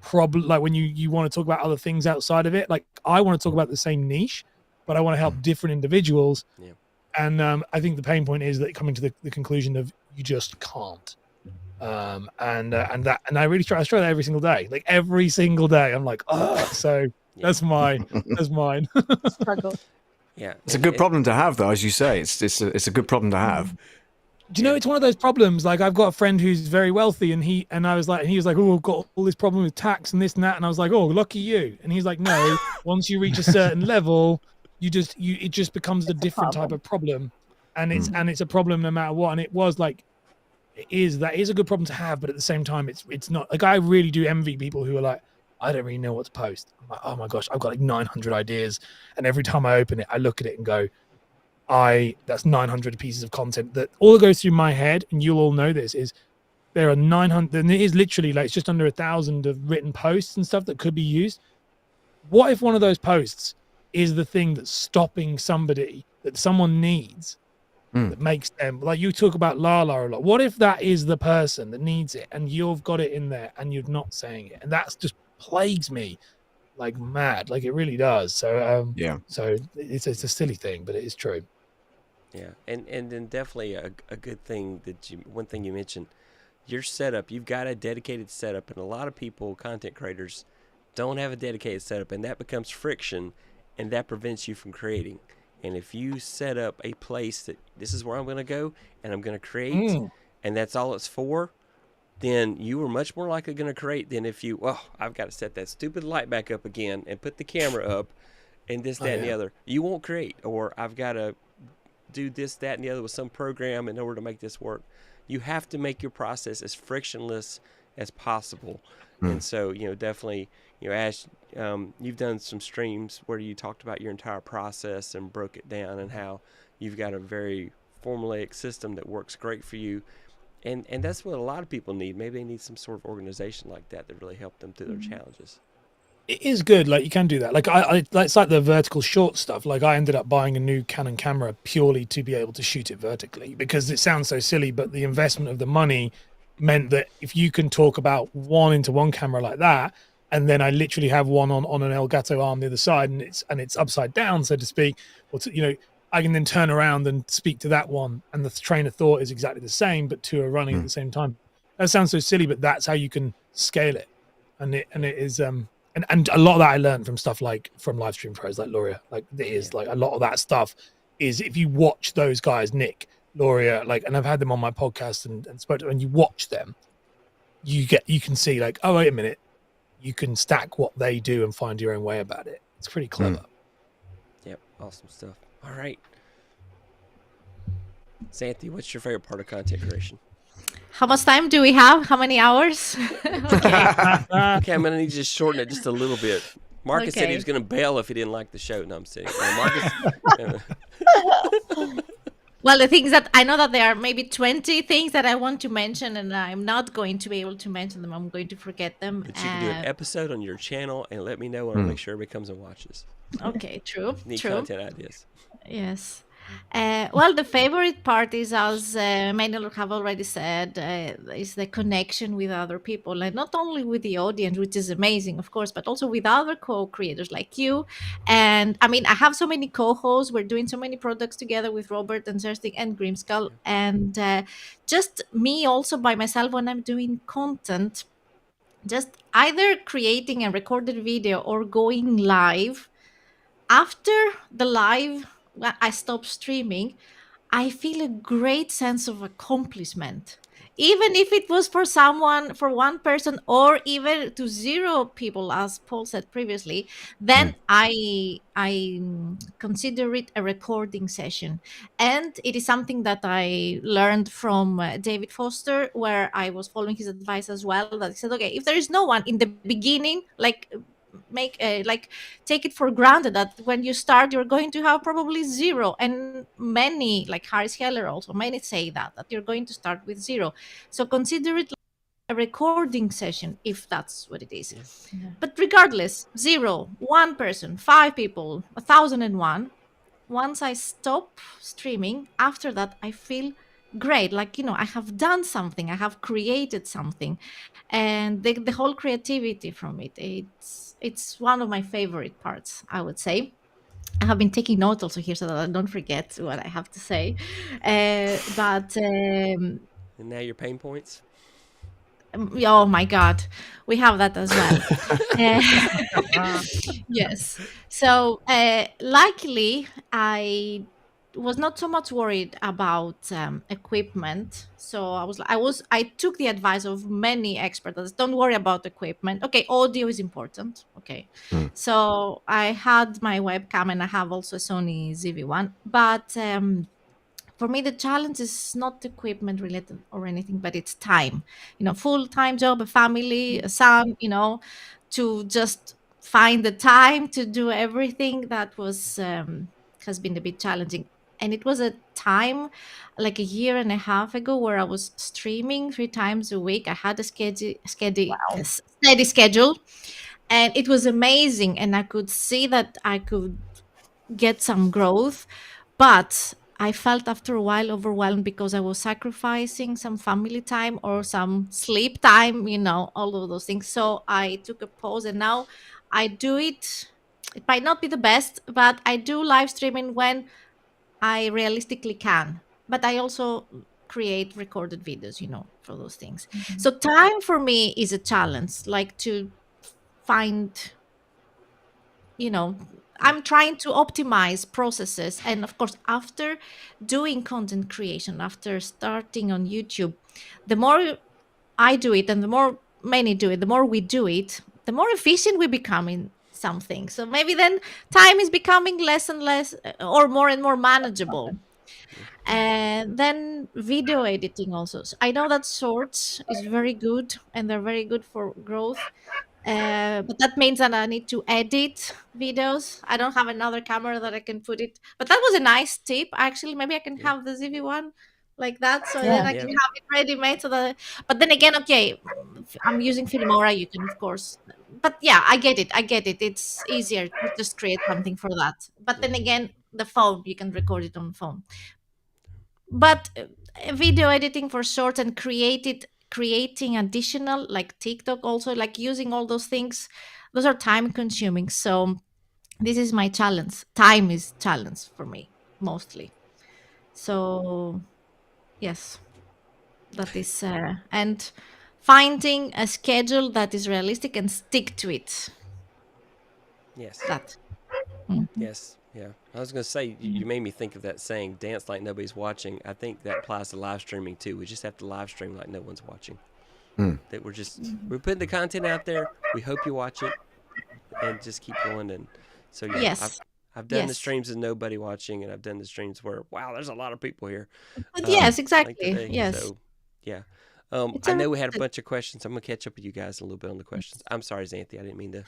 problem, like when you want to talk about other things outside of it? Like I want to talk about the same niche, but I want to help different individuals. Yeah. And I think the pain point is that coming to the conclusion of you just can't. And I really try that every single day. Like every single day, I'm like, oh, so that's mine. Struggle. Yeah, it's a good problem to have, though, as you say. It's a good problem to have. Do you know, it's one of those problems. Like I've got a friend who's very wealthy, and he was like, oh, I've got all this problem with tax and this and that, and I was like, oh, lucky you. And he's like, no, once you reach a certain level, it just becomes a different type of problem, and it's a problem no matter what. And it was like, that is a good problem to have, but at the same time, it's not. Like I really do envy people who are like, I don't really know what to post. I'm like, oh my gosh, I've got like 900 ideas, and every time I open it, I look at it and go, that's 900 pieces of content that all that goes through my head, and you'll all know this, is there are 900, and it is literally like it's just under 1,000 of written posts and stuff that could be used. What if one of those posts is the thing that's stopping somebody that someone needs, that makes them, like you talk about Lala a lot. What if that is the person that needs it and you've got it in there and you're not saying it? And that's just plagues me like mad. Like it really does. So so it's a silly thing, but it is true. Yeah, and then definitely a good thing that one thing you mentioned, your setup. You've got a dedicated setup, and a lot of people, content creators, don't have a dedicated setup, and that becomes friction, and that prevents you from creating. And if you set up a place that this is where I'm going to go and I'm going to create, and that's all it's for, then you are much more likely going to create than if you, I've got to set that stupid light back up again and put the camera up and this, that, and the other. You won't create. Or I've got to do this, that, and the other with some program in order to make this work. You have to make your process as frictionless as possible. And so, definitely, Ash, you've done some streams where you talked about your entire process and broke it down and how you've got a very formulaic system that works great for you. And that's what a lot of people need. Maybe they need some sort of organization like that really help them through their challenges. It is good. Like you can do that. Like I it's like the vertical short stuff. Like I ended up buying a new Canon camera purely to be able to shoot it vertically, because it sounds so silly, but the investment of the money meant that if you can talk about 1-to-1 camera like that, and then I literally have one on an Elgato arm the other side, and it's upside down, so to speak, or I can then turn around and speak to that one, and the train of thought is exactly the same, but two are running at the same time. That sounds so silly, but that's how you can scale it, and it is and a lot of that I learned from stuff like from live stream pros like Loria. Like it is like a lot of that stuff is if you watch those guys, Nick, Loria, like, and I've had them on my podcast and spoke to, and you watch them, you can see like, oh wait a minute, you can stack what they do and find your own way about it. It's pretty clever. Yep, awesome stuff. All right, Xanthi, what's your favorite part of content creation? How much time do we have? How many hours? Okay, I'm going to need you to shorten it just a little bit. Marcus said he was going to bail if he didn't like the show. No, I'm kidding. Marcus. Well, the thing is that I know that there are maybe 20 things that I want to mention, and I'm not going to be able to mention them. I'm going to forget them. But you can do an episode on your channel and let me know, and I'll make sure everybody comes and watches. Okay, true. Need content ideas. Yes. Well, the favorite part is, as many have already said, is the connection with other people, and not only with the audience, which is amazing, of course, but also with other co-creators like you. And I mean, I have so many co-hosts. We're doing so many products together with Robert and Zerstig and Grimskull, and just me also by myself when I'm doing content, just either creating a recorded video or going live. After the live, when I stop streaming, I feel a great sense of accomplishment. Even if it was for one person, or even to 0 people, as Paul said previously, then I consider it a recording session. And it is something that I learned from David Foster, where I was following his advice as well. That he said, okay, if there is no one in the beginning, take it for granted that when you start you're going to have probably 0, and many, like Harris Heller also, many say that you're going to start with 0. So consider it like a recording session, if that's what it is. But regardless, 0, 1 person, 5 people, 1,001, once I stop streaming, after that I feel great, like, I have done something, I have created something, and the whole creativity from it's one of my favorite parts, I would say. I have been taking notes also here so that I don't forget what I have to say. But and now your pain points. Oh my God, we have that as well. Yes. So luckily, I was not so much worried about equipment. So I took the advice of many experts. Don't worry about equipment. Okay, audio is important. Okay, so I had my webcam, and I have also a Sony ZV-1, but for me, the challenge is not equipment related or anything, but it's time. Full-time job, a family, a son. To just find the time to do everything that has been a bit challenging. And it was a time like a year and a half ago where I was streaming 3 times a week. I had a steady schedule, and it was amazing. And I could see that I could get some growth, but I felt after a while overwhelmed because I was sacrificing some family time or some sleep time, all of those things. So I took a pause, and now I do it. It might not be the best, but I do live streaming when I realistically can. But I also create recorded videos, for those things. Mhm. So time for me is a challenge, like to find, you know, Yeah. I'm trying to optimize processes. And of course, after doing content creation, after starting on YouTube, the more I do it and the more many do it, the more we do it, the more efficient we become in something. So maybe then time is becoming less and less, or more and more manageable. Yeah. And then video editing also. So I know that shorts is very good and they're very good for growth. But that means that I need to edit videos. I don't have another camera that I can put it. But that was a nice tip. Actually, maybe I can Yeah. have the ZV one like that, so then Yeah. I Yeah. can have it ready made. So that, but then again, okay, I'm using Filmora. You can, of course, but yeah, I get it. I get it. It's easier to just create something for that. But Yeah. then again, the phone, you can record it on phone. But video editing for shorts and creating additional, like TikTok also, like using all those things, those are time consuming. So this is my challenge. Time is challenge for me mostly. So yes, that is and finding a schedule that is realistic and stick to it. Yes. That. Mhm. Yes. Yeah. I was going to say, you made me think of that saying, dance like nobody's watching. I think that applies to live streaming too. We just have to live stream like no one's watching. That we're putting the content out there. We hope you watch it and just keep going. And so, yeah, Yes. I've done the Yes. streams with nobody watching, and I've done the streams where, wow, there's a lot of people here. But yes, Like exactly. today. Yes. So, yeah. It's I a know we had a bunch of questions. I'm going to catch up with you guys a little bit on the questions. I'm sorry, Xanthi. I didn't mean to.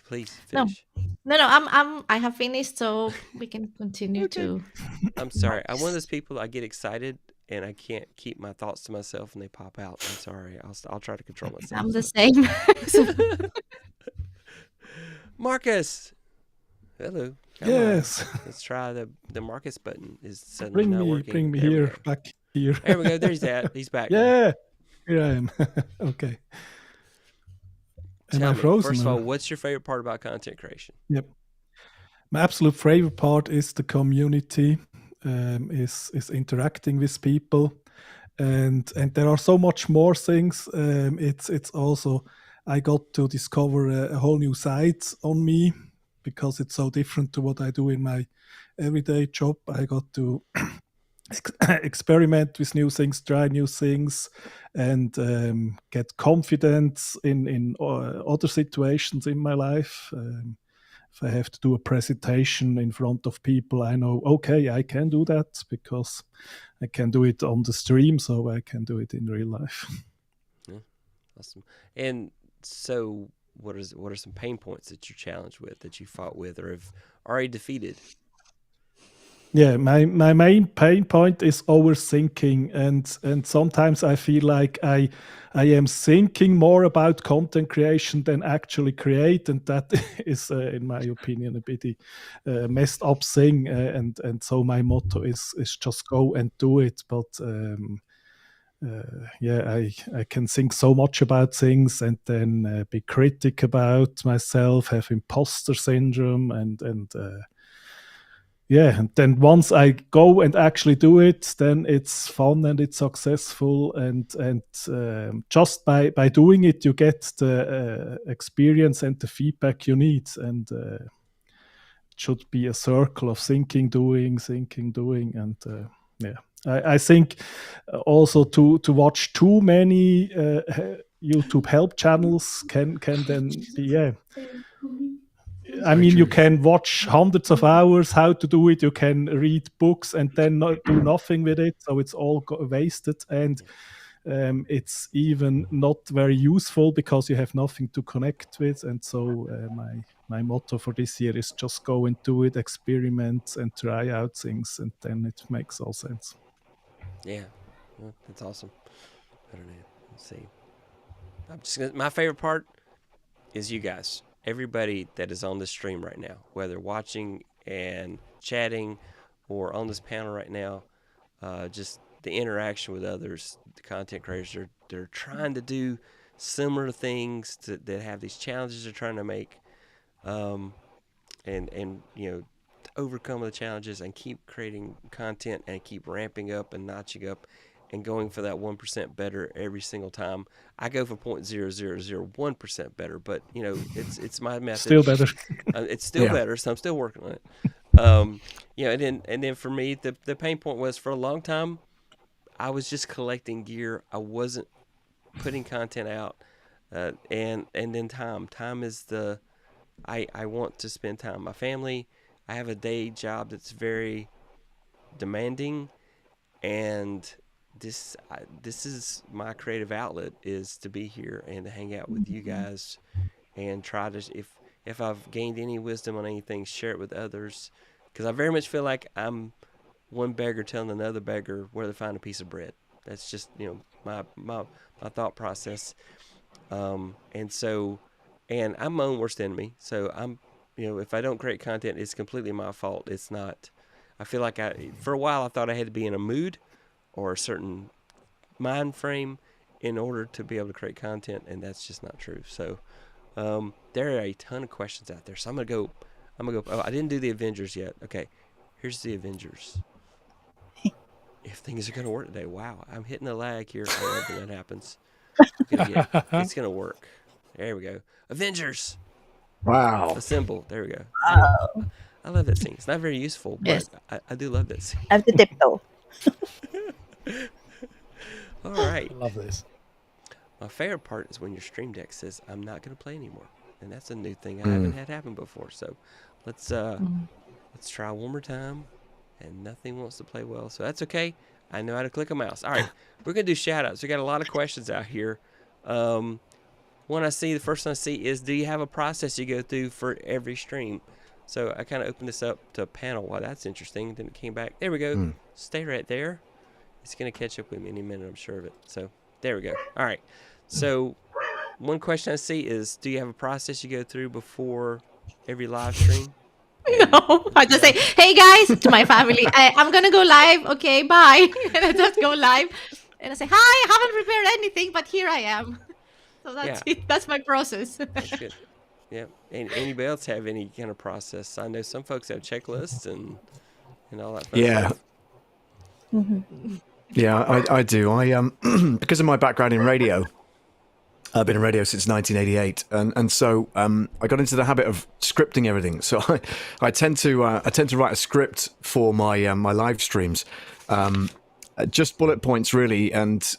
Please no. finish. No, I have finished, so we can continue Okay. to. I'm sorry. I'm one of those people, I get excited and I can't keep my thoughts to myself and they pop out. I'm sorry. I'll try to control myself. I'm the same. Marcus. Hello. Come Yes. on. Let's try the Marcus button. Is suddenly not working. Bring me There we here, go. back here. There we go. There's that. He's back now. Yeah, here I am. Okay. Am Tell I me, frozen? first of all, or- what's your favorite part about content creation? Yep. My absolute favorite part is the community, is interacting with people, and there are so much more things. It's also, I got to discover a whole new side on me because it's so different to what I do in my everyday job. I got to experiment with new things, try new things, and get confidence in other situations in my life. If I have to do a presentation in front of people, I know, okay, I can do that because I can do it on the stream, so I can do it in real life. Yeah, awesome. And so, what are some pain points that you're challenged with, that you fought with, or have already defeated? Yeah, my main pain point is overthinking, and sometimes I feel like I am thinking more about content creation than actually create, and that is, in my opinion, a bit messed up thing. And so my motto is just go and do it. But yeah, I can think so much about things and then be critic about myself, have imposter syndrome, and yeah, and then once I go and actually do it, then it's fun and it's successful, and just by doing it, you get the experience and the feedback you need, and it should be a circle of thinking, doing, and yeah, I think also to watch too many YouTube help channels can then be, yeah. I mean, you can watch hundreds of hours how to do it. You can read books and then do nothing with it, so it's all wasted, and it's even not very useful because you have nothing to connect with. And so my motto for this year is just go and do it, experiment, and try out things, and then it makes all sense. Yeah, well, that's awesome. I don't know. Let's see. My favorite part is you guys. Everybody that is on the stream right now, whether watching and chatting or on this panel right now, just the interaction with others, the content creators, they're trying to do similar things that have these challenges they're trying to make, and to overcome the challenges and keep creating content and keep ramping up and notching up and going for that 1% better every single time. I go for 0.0001% better, but it's my method. Still better. It's still better, so I'm still working on it. And then for me, the pain point was, for a long time, I was just collecting gear. I wasn't putting content out, and then time. Time is I want to spend time with my family. I have a day job that's very demanding, and this is my creative outlet, is to be here and to hang out with you guys and try to, if I've gained any wisdom on anything, share it with others, because I very much feel like I'm one beggar telling another beggar where to find a piece of bread. That's just my thought process, and I'm my own worst enemy. So I'm if I don't create content, it's completely my fault. It's not. I feel like for a while I thought I had to be in a mood or a certain mind frame in order to be able to create content, and that's just not true. So there are a ton of questions out there. So I'm gonna go. Oh, I didn't do the Avengers yet. Okay, here's the Avengers. If things are gonna work today, wow, I'm hitting a lag here. I love when that happens. It's gonna work. There we go. Avengers. Wow. Assemble. There we go. Wow. I love that scene. It's not very useful, but Yes. I do love that scene. I have to tiptoe. All right. I love this. My favorite part is when your stream deck says, "I'm not going to play anymore," and that's a new thing I haven't had happen before. So let's try one more time, and nothing wants to play well, so that's okay. I know how to click a mouse. All right, we're gonna do shout outs. We got a lot of questions out here. The first one I see is, do you have a process you go through for every stream? So I kind of opened this up to a panel. Wow, that's interesting. Then it came back. There we go. Stay right there. It's going to catch up with me any minute, I'm sure of it. So there we go. All right. So one question I see is, do you have a process you go through before every live stream? No, I just say, hey guys, to my family, I'm going to go live. Okay, bye. And I just go live. And I say, hi, I haven't prepared anything, but here I am. So that's it. That's my process. That's good. Yeah. And anybody else have any kind of process? I know some folks have checklists and all that fun stuff. Mm-hmm. Yeah, I do. Because of my background in radio, I've been in radio since 1988, and so I got into the habit of scripting everything. So I tend to write a script for my my live streams, just bullet points really, and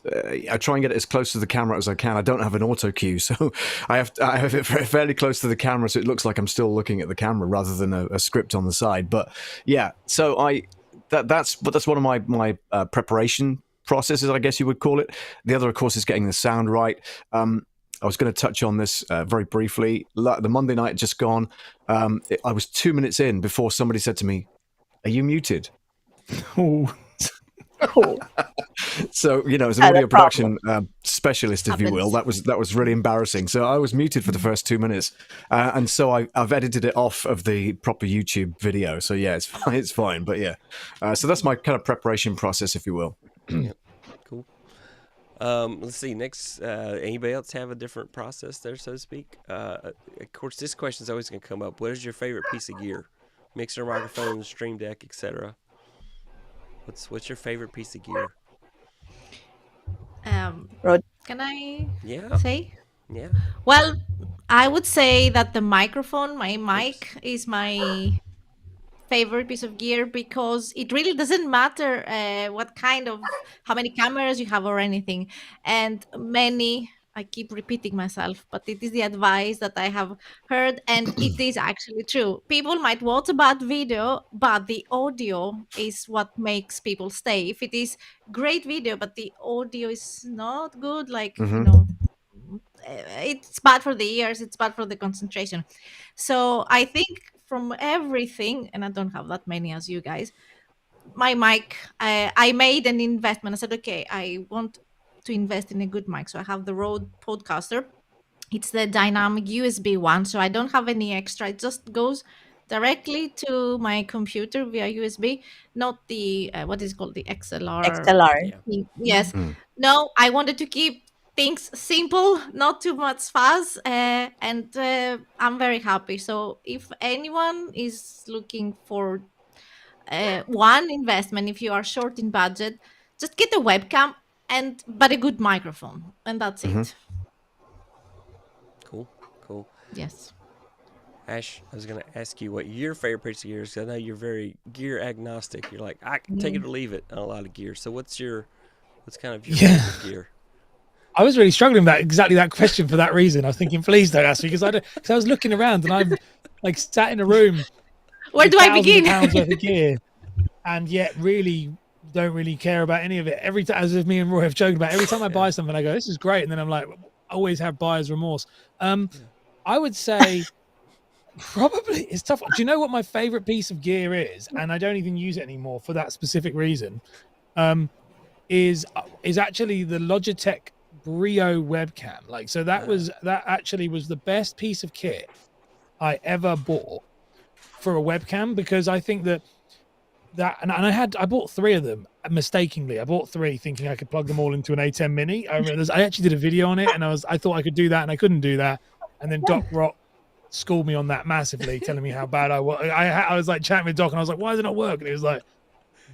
I try and get it as close to the camera as I can. I don't have an auto cue, so I have it fairly close to the camera, so it looks like I'm still looking at the camera rather than a script on the side. But yeah, so that's one of my preparation processes, I guess you would call it. The other, of course, is getting the sound right. I was going to touch on this very briefly. The Monday night just gone. I was 2 minutes in before somebody said to me, "Are you muted?" Oh. Cool. So as an audio production specialist, if you will, that was really embarrassing. So I was muted for the first 2 minutes, and so I've edited it off of the proper YouTube video. So yeah, it's fine. But yeah, so that's my kind of preparation process, if you will. Yep. Cool. Let's see. Next, anybody else have a different process there, so to speak? Of course, this question is always going to come up. What is your favorite piece of gear? Mixer, microphone, stream deck, etc. What's your favorite piece of gear? Can I say? Yeah. Well, I would say that the microphone, my mic, is my favorite piece of gear, because it really doesn't matter how many cameras you have or anything. And I keep repeating myself, but it is the advice that I have heard, and it is actually true. People might watch a bad video, but the audio is what makes people stay. If it is great video, but the audio is not good, it's bad for the ears, it's bad for the concentration. So I think from everything, and I don't have that many as you guys, my mic, I made an investment. I said, okay, I want to invest in a good mic. So I have the Rode Podcaster. It's the dynamic USB one, so I don't have any extra. It just goes directly to my computer via USB, not the what is called the XLR XLR. Yeah. thing. Yes. Mm. No, I wanted to keep things simple, not too much fuss, and I'm very happy. So if anyone is looking for one investment, if you are short in budget, just get a webcam and but a good microphone, and that's Mhm. it. Cool. Cool. Yes. Ash, I was going to ask you what your favorite piece of gear is. I know you're very gear agnostic. You're like, I can take it or leave it on a lot of gear. So what's kind of your Yeah. favorite gear? I was really struggling with exactly that question for that reason. I was thinking, please don't ask me, because I was looking around and I'm like sat in a room Where with do I thousands begin? of pounds worth of gear, and yet really don't really care about any of it. Every time, as if me and Roy have joked about, every time I buy something, I go, "This is great," and then I'm like, I always have buyer's remorse. I would say probably it's tough. Do you know what my favorite piece of gear is? And I don't even use it anymore for that specific reason. Is actually the Logitech Brio webcam. Like, so that actually was the best piece of kit I ever bought for a webcam, because I think that I bought 3 of them mistakenly. I bought 3 thinking I could plug them all into an A10 Mini. I actually did a video on it, and I thought I could do that, and I couldn't do that. And then Doc Rock schooled me on that massively, telling me how bad I was. I was like chatting with Doc, and I was like, "Why does it not work?" And he was like,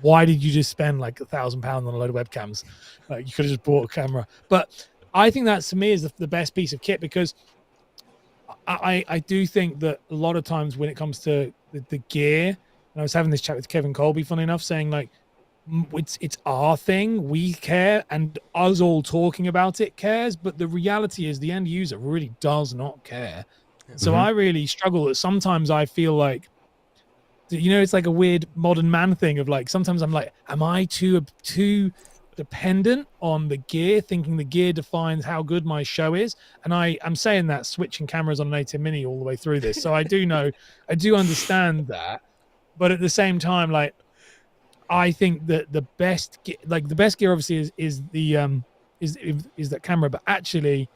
"Why did you just spend like £1,000 on a load of webcams? Like, you could have just bought a camera." But I think that to me is the best piece of kit, because I do think that a lot of times when it comes to the gear, and I was having this chat with Kevin Colby, funny enough, saying like, it's our thing, we care, and us all talking about it cares, but the reality is the end user really does not care. So I really struggle that sometimes I feel like, it's like a weird modern man thing of like, sometimes I'm like, am I too dependent on the gear, thinking the gear defines how good my show is? And I'm saying that switching cameras on an A10 Mini all the way through this. So I do understand that. But at the same time, like, I think that the best gear obviously is that camera, but actually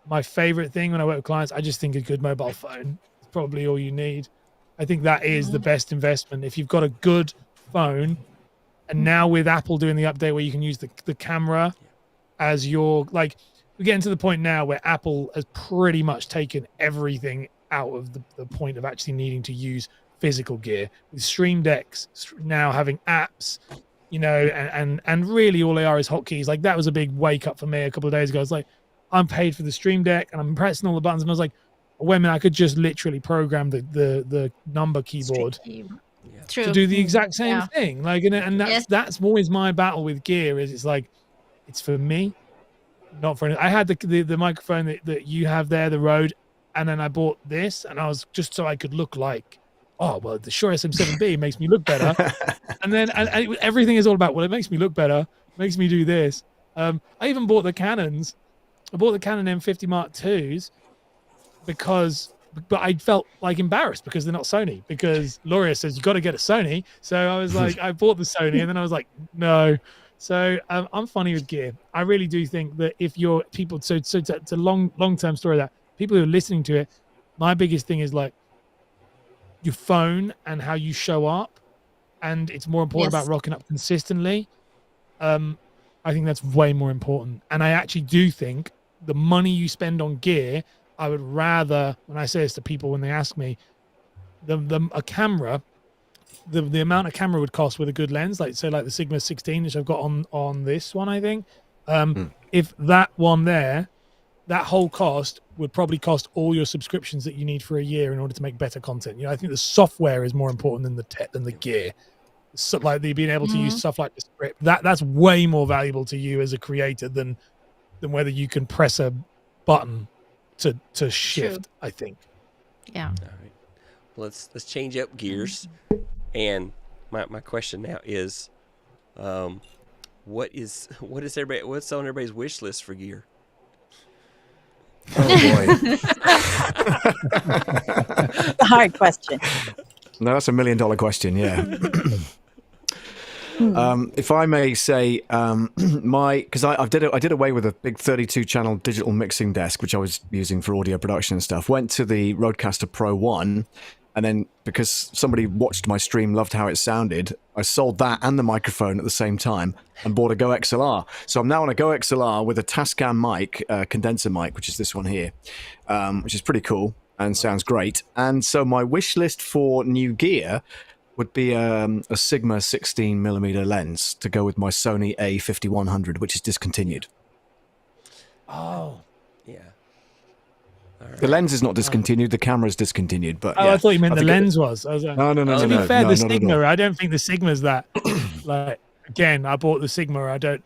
my favorite thing when I work with clients, I just think a good mobile phone is probably all you need. I think that is the best investment. If you've got a good phone, and now with Apple doing the update where you can use the camera as your, like, we're getting to the point now where Apple has pretty much taken everything out of the point of actually needing to use physical gear, with Stream Decks now having apps, and really all they are is hotkeys. Like, that was a big wake up for me a couple of days ago. I was like, I'm paid for the Stream Deck and I'm pressing all the buttons, and I was like, wait a minute, I could just literally program the number keyboard True. to do the exact same thing. Like, and that's always my battle with gear, is it's like, it's for me, not for I had the microphone that you have there, the Rode, and then I bought this, and I was just so I could look like, oh well, the Shure SM7B makes me look better. and then and everything is all about, well, it makes me look better, makes me do this. I even bought the Canons. I bought the Canon M50 Mark IIs but I felt like embarrassed because they're not Sony, because Loria says you got to get a Sony. So I was like, I bought the Sony, and then I was like, no. So I'm funny with gear. I really do think that if you're people, so it's a long-term story, that people who are listening to it, my biggest thing is like your phone and how you show up, and it's more important about rocking up consistently. I think that's way more important. And I actually do think the money you spend on gear, I would rather, when I say this to people when they ask me, a camera, the amount a camera would cost with a good lens, like say like the Sigma 16, which I've got on this one, I think. If that one there, that whole cost would probably cost all your subscriptions that you need for a year in order to make better content. I think the software is more important than the gear. So, like, the being able to use stuff like the script, that's way more valuable to you as a creator than whether you can press a button to shift. True. I think. Yeah. All right. Well, let's change up gears, and my question now is, what's on everybody's wish list for gear? Oh boy. A hard question. No, that's $1 million question. Yeah. If I may say, because I did away with a big 32-channel digital mixing desk, which I was using for audio production and stuff. Went to the Rodecaster Pro 1, And then because somebody watched my stream, loved how it sounded, I sold that and the microphone at the same time and bought a Go XLR. So I'm now on a Go XLR with a Tascam mic, condenser mic, which is this one here, which is pretty cool and sounds great. And so my wish list for new gear would be a Sigma 16mm lens to go with my Sony A5100, which is discontinued. Oh. Yeah. The lens is not discontinued. The camera is discontinued. But I thought you meant the lens was. I was like, no. To be fair, the Sigma, all. I don't think the Sigma's that. Like, again, I bought the Sigma. I don't.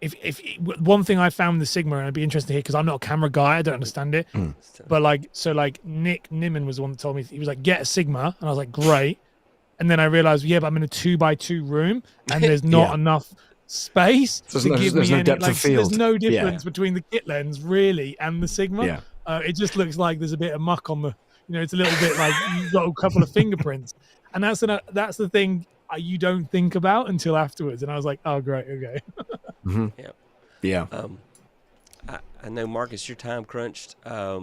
If one thing I found with the Sigma, and I'd be interested to hear because I'm not a camera guy, I don't understand it. But like Nick Nimmin was the one that told me, he was like, get a Sigma, and I was like, great. And then I realized, but I'm in a 2x2 room, and there's not enough space to give me any. Depth of field. There's no difference between the kit lens really and the Sigma. Yeah. It just looks like there's a bit of muck on the, it's a little bit like you've got a couple of fingerprints, and that's the thing you don't think about until afterwards. And I was like, oh great, okay. Yeah. I know, Marcus, your time crunched. I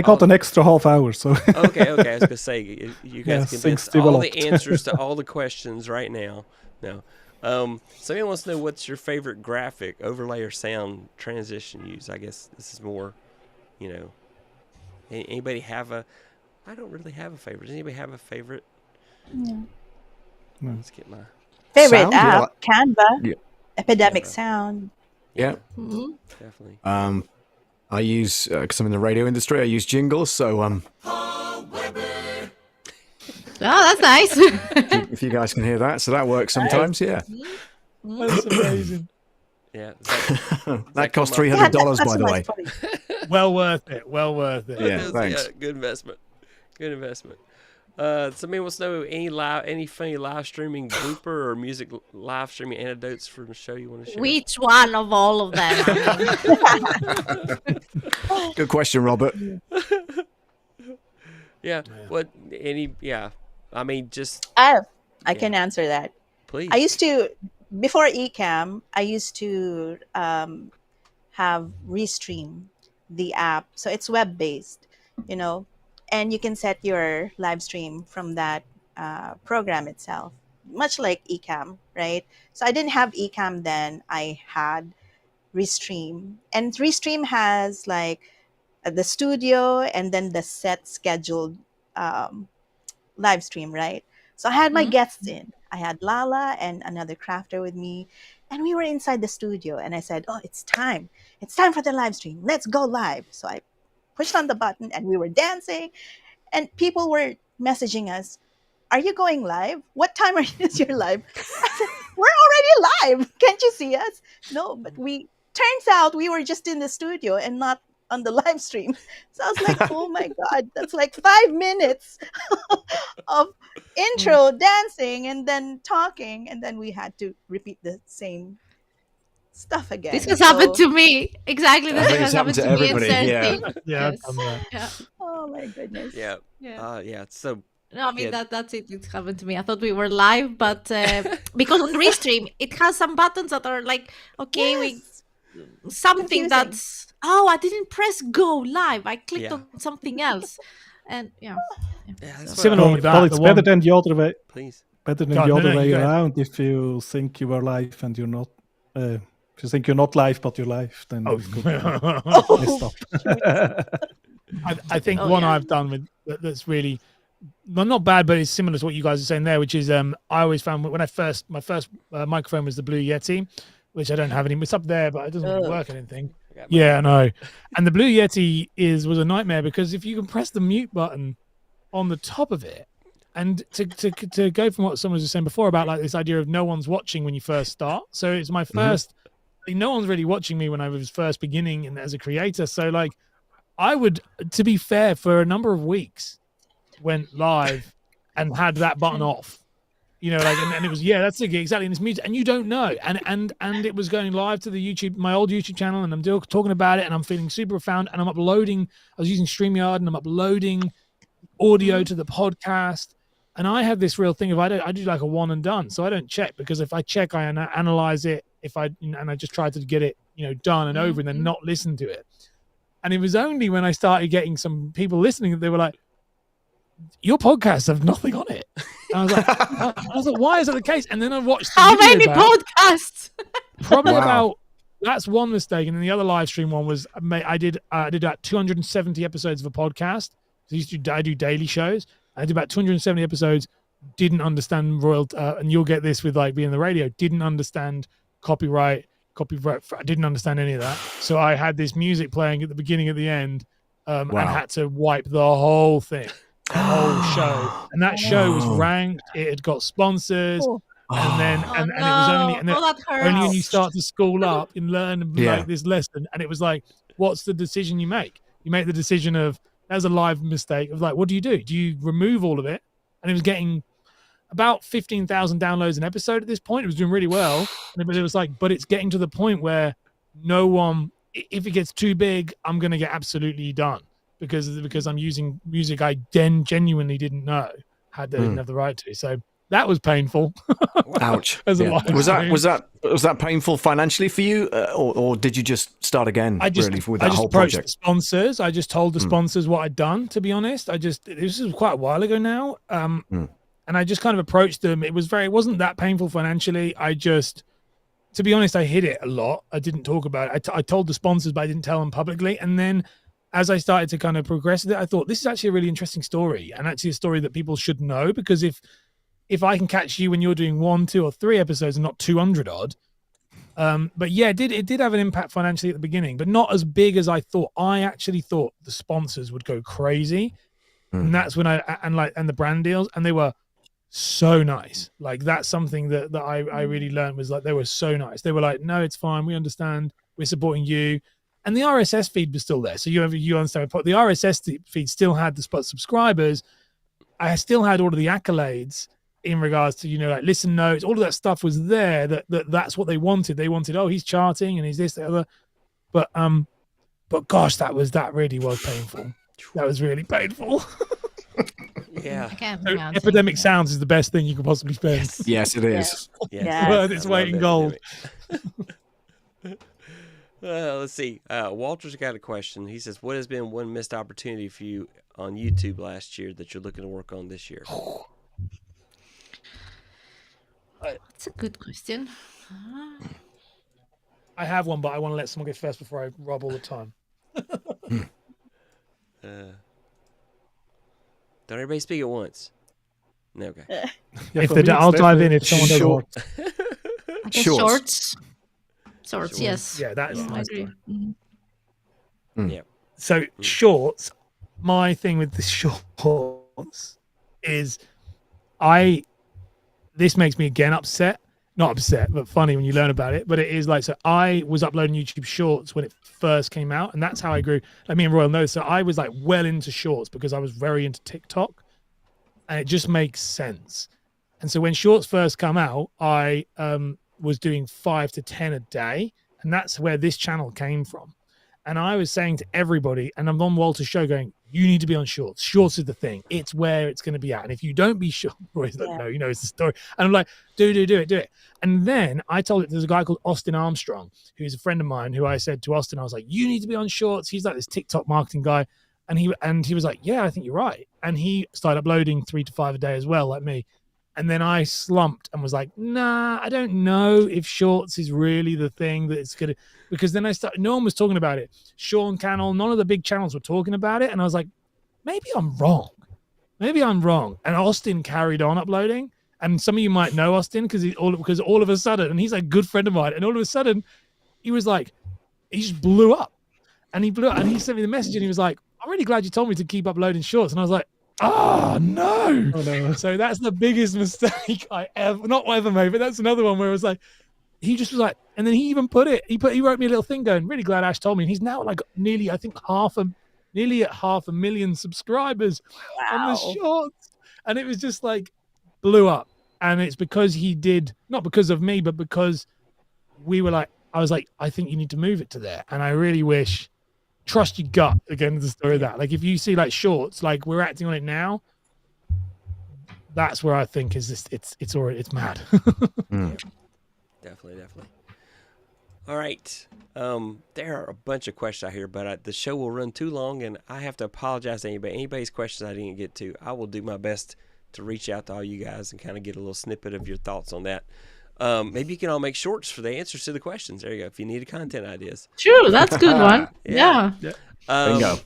got an extra half hour. So okay. I was gonna say you guys can get all the answers to all the questions right now. No. Somebody wants to know what's your favorite graphic, overlay, or sound transition use. I guess this is more, anybody have a? I don't really have a favorite. Does anybody have a favorite? Yeah. Let's get my favorite Sound? app, Canva, Yeah. Epidemic Canva. Sound. Yeah. Definitely. I use because I'm in the radio industry. I use jingles. So Oh, that's nice. if you guys can hear that, so that works sometimes. Yeah. That's amazing. Yeah. That cost Yeah, $300, that's by the a way. nice point. Well worth it. Well worth it. Yeah, thanks. Good investment. Good investment. Somebody wants to know any funny live streaming blooper or music live streaming anecdotes from the show you want to share? Which one of all of them? Good question, Robert. Yeah. What? Yeah. I mean, just I can answer that. please. I used to, before Ecamm, I used to have Restream, the app. So it's web-based, and you can set your live stream from that program itself, much like Ecamm, right? So I didn't have Ecamm then. I had Restream. And Restream has like the studio and then the set scheduled live stream, right? So I had my guests in. I had Lala and another crafter with me, and we were inside the studio. And I said, "Oh, it's time! It's time for the live stream. Let's go live!" So I pushed on the button, and we were dancing, and people were messaging us, "Are you going live? What time is your live?" I said, "We're already live. Can't you see us?" No, but turns out we were just in the studio and not on the live stream. So I was like, oh my God, that's like 5 minutes of intro, dancing, and then talking. And then we had to repeat the same stuff again. This has happened to me. Exactly the I same think has it's happened happened to to me and everybody, Cersei. Yeah. Yes. Yeah. Oh my goodness. Yeah. Yeah. Yeah. So No, I mean Yeah. that's it. It's happened to me. I thought we were live, but because on Restream it has some buttons that are like, okay, Yes. something Confusing. that's I didn't press go live. I clicked Yeah. on something else, and yeah, that's what Similar I- with that. Well, it's the better one- than the other way. please. Better than God, the no, other no, way you go ahead. around. If you think you are live and you're not, if you think you're not live but you're live, then Oh. it could be messed up. I think Oh, one yeah. I've done with that's really not bad, but it's similar to what you guys are saying there, which is I always found when my first microphone was the Blue Yeti, which I don't have anymore. It's up there, but it doesn't really Ugh. work. I don't think. I got my- Yeah, I know. And the Blue Yeti was a nightmare because if you can press the mute button on the top of it, and to go from what someone was saying before about like this idea of no one's watching when you first start. So it's my first. No one's really watching me when I was first beginning and as a creator. So like, I would, to be fair, for a number of weeks, went live and had that button off. And it was that's it, exactly. And it's music, and you don't know. And it was going live to the YouTube, my old YouTube channel, and I'm talking about it, and I'm feeling super profound, and I'm uploading. I was using StreamYard, and I'm uploading audio to the podcast. And I have this real thing of I do like a one and done, so I don't check, because if I check, I analyze it. And I just try to get it done and over, and then not listen to it. And it was only when I started getting some people listening that they were like, your podcasts have nothing on it. And I was like, why is that the case? And then I watched the How video many podcasts? probably Wow. about, that's one mistake. And then the other live stream one was I did about 270 episodes of a podcast. I do daily shows. I did about 270 episodes, didn't understand royalty, and you'll get this with like being on the radio, didn't understand copyright, I didn't understand any of that. So I had this music playing at the beginning, at the end, and had to wipe the whole thing, the whole show. And that show was ranked. It had got sponsors. And then and it was only when you start to school up and learn like this lesson, and it was like, what's the decision you make? You make the decision of, as a live mistake of like, what do? Do you remove all of it? And it was getting about 15,000 downloads an episode at this point. It was doing really well, but it was like, but it's getting to the point where no one, if it gets too big, I'm going to get absolutely done because I'm using music I genuinely didn't know didn't have the right to. So that was painful. Ouch. As a Yeah. live Was that painful financially for you, or did you just start again? With that whole approached project? the sponsors. I just told the sponsors what I'd done. To be honest, this was quite a while ago now. And I just kind of approached them. It wasn't that painful financially. To be honest, I hid it a lot. I didn't talk about it. I told the sponsors, but I didn't tell them publicly. And then as I started to kind of progress with it, I thought this is actually a really interesting story, and actually a story that people should know, because if I can catch you when you're doing 1, 2, or 3 episodes and not 200 odd. But yeah, it did have an impact financially at the beginning, but not as big as I thought. I actually thought the sponsors would go crazy. And that's when and the brand deals, and they were so nice. Like, that's something that I really learned, was like, they were so nice. They were like, no, it's fine. We understand. We're supporting you. And the RSS feed was still there. So you understand. The RSS feed still had the subscribers. I still had all of the accolades in regards to, like listen notes, all of that stuff was there. That's what they wanted. They wanted, oh, he's charting and he's this, that, other. But gosh, that really was painful. That was really painful. Yeah. Epidemic Sounds is the best thing you could possibly spend. Yes, it is. Yes. Worth its weight in gold. Let's see. Walter's got a question. He says, what has been one missed opportunity for you on YouTube last year that you're looking to work on this year? That's a good question. I have one, but I want to let someone go first before I rob all the time. Don't everybody speak at once. No, okay. I'll dive in if someone does. Short. I guess shorts. Shorts, yes. Yeah, that's I agree. Yeah. So shorts, my thing with the shorts is this makes me again upset. Not upset, but funny when you learn about it. But it is like, so I was uploading YouTube shorts when it first came out, and that's how I grew. Like, me and Royal knows. So I was like well into shorts because I was very into TikTok, and it just makes sense. And so when shorts first come out, I was doing 5 to 10 a day, and that's where this channel came from. And I was saying to everybody, and I'm on Walter's show going, you need to be on shorts. Shorts is the thing. It's where it's going to be at. And if you don't be short, Roy's like, no, it's the story. And I'm like, do it. And then I told it, there's a guy called Austin Armstrong, who's a friend of mine, who I said to Austin, I was like, you need to be on shorts. He's like this TikTok marketing guy. And he was like, yeah, I think you're right. And he started uploading 3 to 5 a day as well, like me. And then I slumped and was like, nah, I don't know if shorts is really the thing that it's going to, because then no one was talking about it. Sean Cannell, none of the big channels were talking about it. And I was like, maybe I'm wrong. And Austin carried on uploading. And some of you might know Austin because all of a sudden, and he's a good friend of mine. And all of a sudden he was like, he just blew up. And he sent me the message and he was like, I'm really glad you told me to keep uploading shorts. And I was like, oh no. So that's the biggest mistake I ever made, but that's another one where it was like, he just was like, and then he even he wrote me a little thing going, really glad Ash told me. And he's now like nearly, I think nearly at 500,000 subscribers on the shorts. And it was just like blew up. And it's because he did, not because of me, but because we were like, I was like, I think you need to move it to there. And I really wish, trust your gut, again, the story of that. Like, if you see like shorts, like we're acting on it now, that's where I think is this, it's mad. Definitely. All right. There are a bunch of questions out here, but the show will run too long, and I have to apologize to anybody. Anybody's questions I didn't get to, I will do my best to reach out to all you guys and kind of get a little snippet of your thoughts on that. Maybe you can all make shorts for the answers to the questions. There you go. If you need content ideas. True, that's a good one. Yeah. Bingo.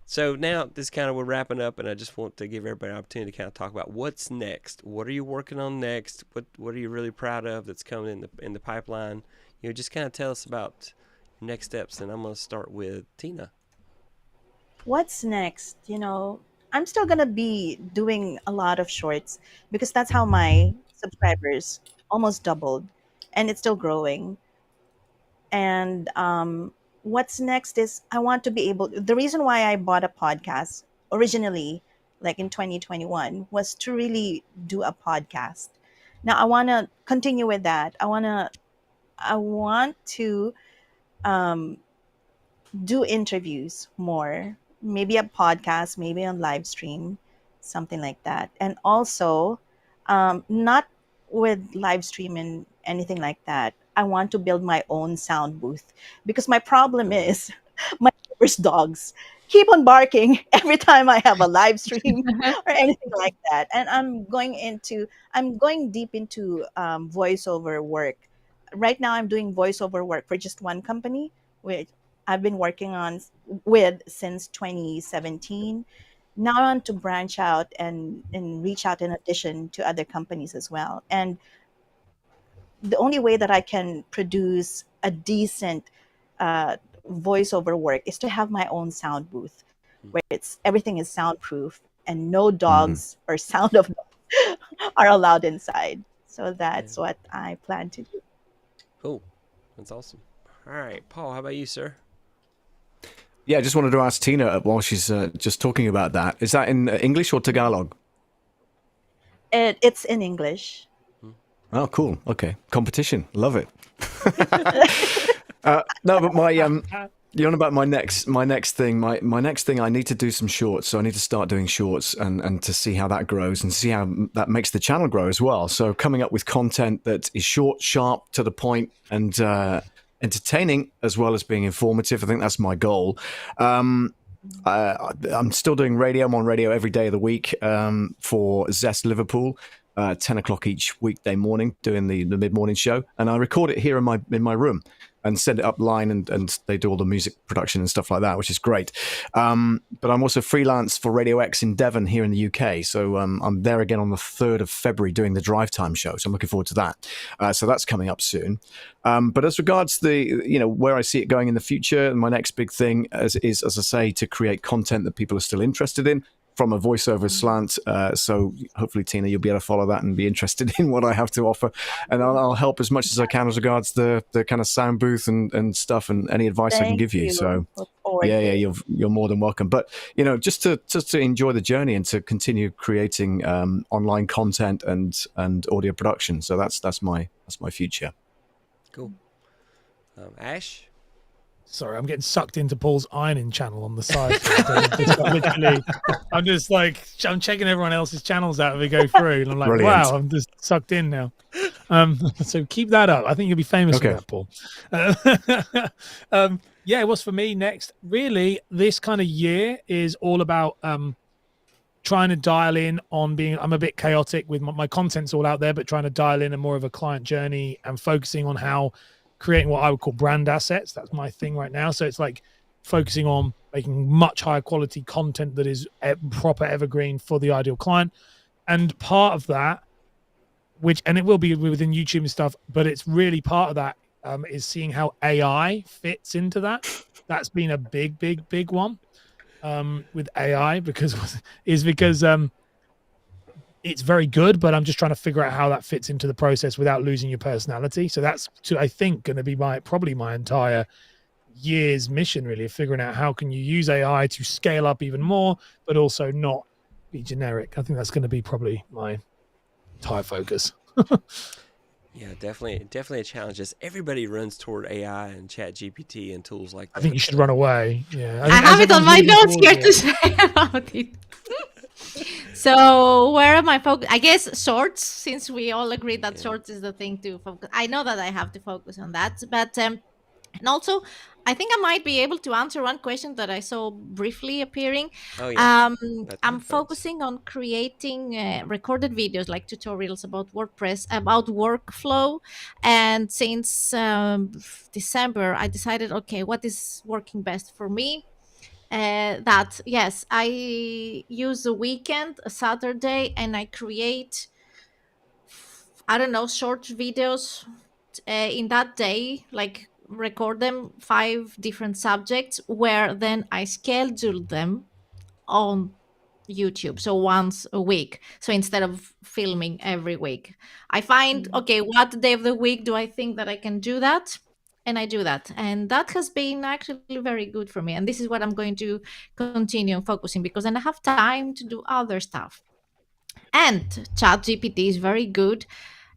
So now this kind of we're wrapping up, and I just want to give everybody an opportunity to kind of talk about what's next. What are you working on next? What are you really proud of that's coming in the pipeline? You know, just kind of tell us about next steps, and I'm going to start with Tina. What's next? I'm still gonna be doing a lot of shorts because that's how my subscribers almost doubled, and it's still growing. And what's next is I want to be able. The reason why I bought a podcast originally, like in 2021, was to really do a podcast. Now I want to continue with that. I want to um, do interviews more, maybe a podcast, maybe on live stream, something like that. And also, not with live stream and anything like that. I want to build my own sound booth because my problem is my neighbor's dogs keep on barking every time I have a live stream or anything like that. And I'm going deep into voiceover work. Right now, I'm doing voiceover work for just one company, which I've been working on with since 2017. Now I want to branch out and reach out in addition to other companies as well. And the only way that I can produce a decent uh, voiceover work is to have my own sound booth where it's everything is soundproof and no dogs or sound of dogs are allowed inside. So that's what I plan to do. Cool. That's awesome. All right, Paul, how about you, sir? Yeah, I just wanted to ask Tina while she's just talking about that. Is that in English or Tagalog? It's in English. Oh, cool. Okay, competition. Love it. No, but you're on about my next thing. My next thing, I need to do some shorts. So I need to start doing shorts and to see how that grows and see how that makes the channel grow as well. So coming up with content that is short, sharp, to the point, and entertaining as well as being informative. I think that's my goal. I'm still doing radio. I'm on radio every day of the week for Zest Liverpool. 10 o'clock each weekday morning, doing the mid-morning show, and I record it here in my room and send it up line, and they do all the music production and stuff like that, which is great. But I'm also freelance for Radio X in Devon here in the UK, so I'm there again on the 3rd of February doing the drive time show, so I'm looking forward to that. So that's coming up soon. But as regards where I see it going in the future, my next big thing is, as I say, to create content that people are still interested in, from a voiceover slant. So hopefully, Tina, you'll be able to follow that and be interested in what I have to offer. And I'll help as much as I can as regards the kind of sound booth and stuff, and any advice I can give you. So yeah, you're more than welcome. But just to enjoy the journey and to continue creating online content and audio production. So that's my future. Cool. Ash? Sorry, I'm getting sucked into Paul's ironing channel on the side. I'm checking everyone else's channels out as we go through, and I'm like, Brilliant. wow, I'm just sucked in now. So keep that up. I think you'll be famous for that, Paul. What's for me next? Really, this kind of year is all about trying to dial in on being. I'm a bit chaotic with my content's all out there, but trying to dial in a more of a client journey and focusing on how creating what I would call brand assets. That's my thing right now. So it's like focusing on making much higher quality content that is proper evergreen for the ideal client. And part of that, and it will be within YouTube and stuff, but it's really part of that is seeing how AI fits into that. That's been a big one with AI because it's very good, but I'm just trying to figure out how that fits into the process without losing your personality. So that's, I think, going to be probably my entire year's mission, really, of figuring out how can you use AI to scale up even more, but also not be generic. I think that's going to be probably my entire focus. Yeah, definitely a challenge. As everybody runs toward AI and Chat GPT and tools like that. I think you should run away. Yeah, I have it on my notes here to say about it. So where am I focused? I guess shorts, since we all agree that shorts is the thing to focus. I know that I have to focus on that, but And also, I think I might be able to answer one question that I saw briefly appearing. Oh yeah, about the I'm headphones. focusing on creating recorded videos like tutorials about WordPress, about workflow. And since December, I decided, okay, what is working best for me? That, yes, I use a weekend, a Saturday, and I create, I don't know, short videos in that day, like record them 5 different subjects, where then I schedule them on YouTube. So once a week. So instead of filming every week, I find, okay, what day of the week do I think that I can do that? And I do that. And that has been actually very good for me. And this is what I'm going to continue focusing, because then I have time to do other stuff. And ChatGPT is very good.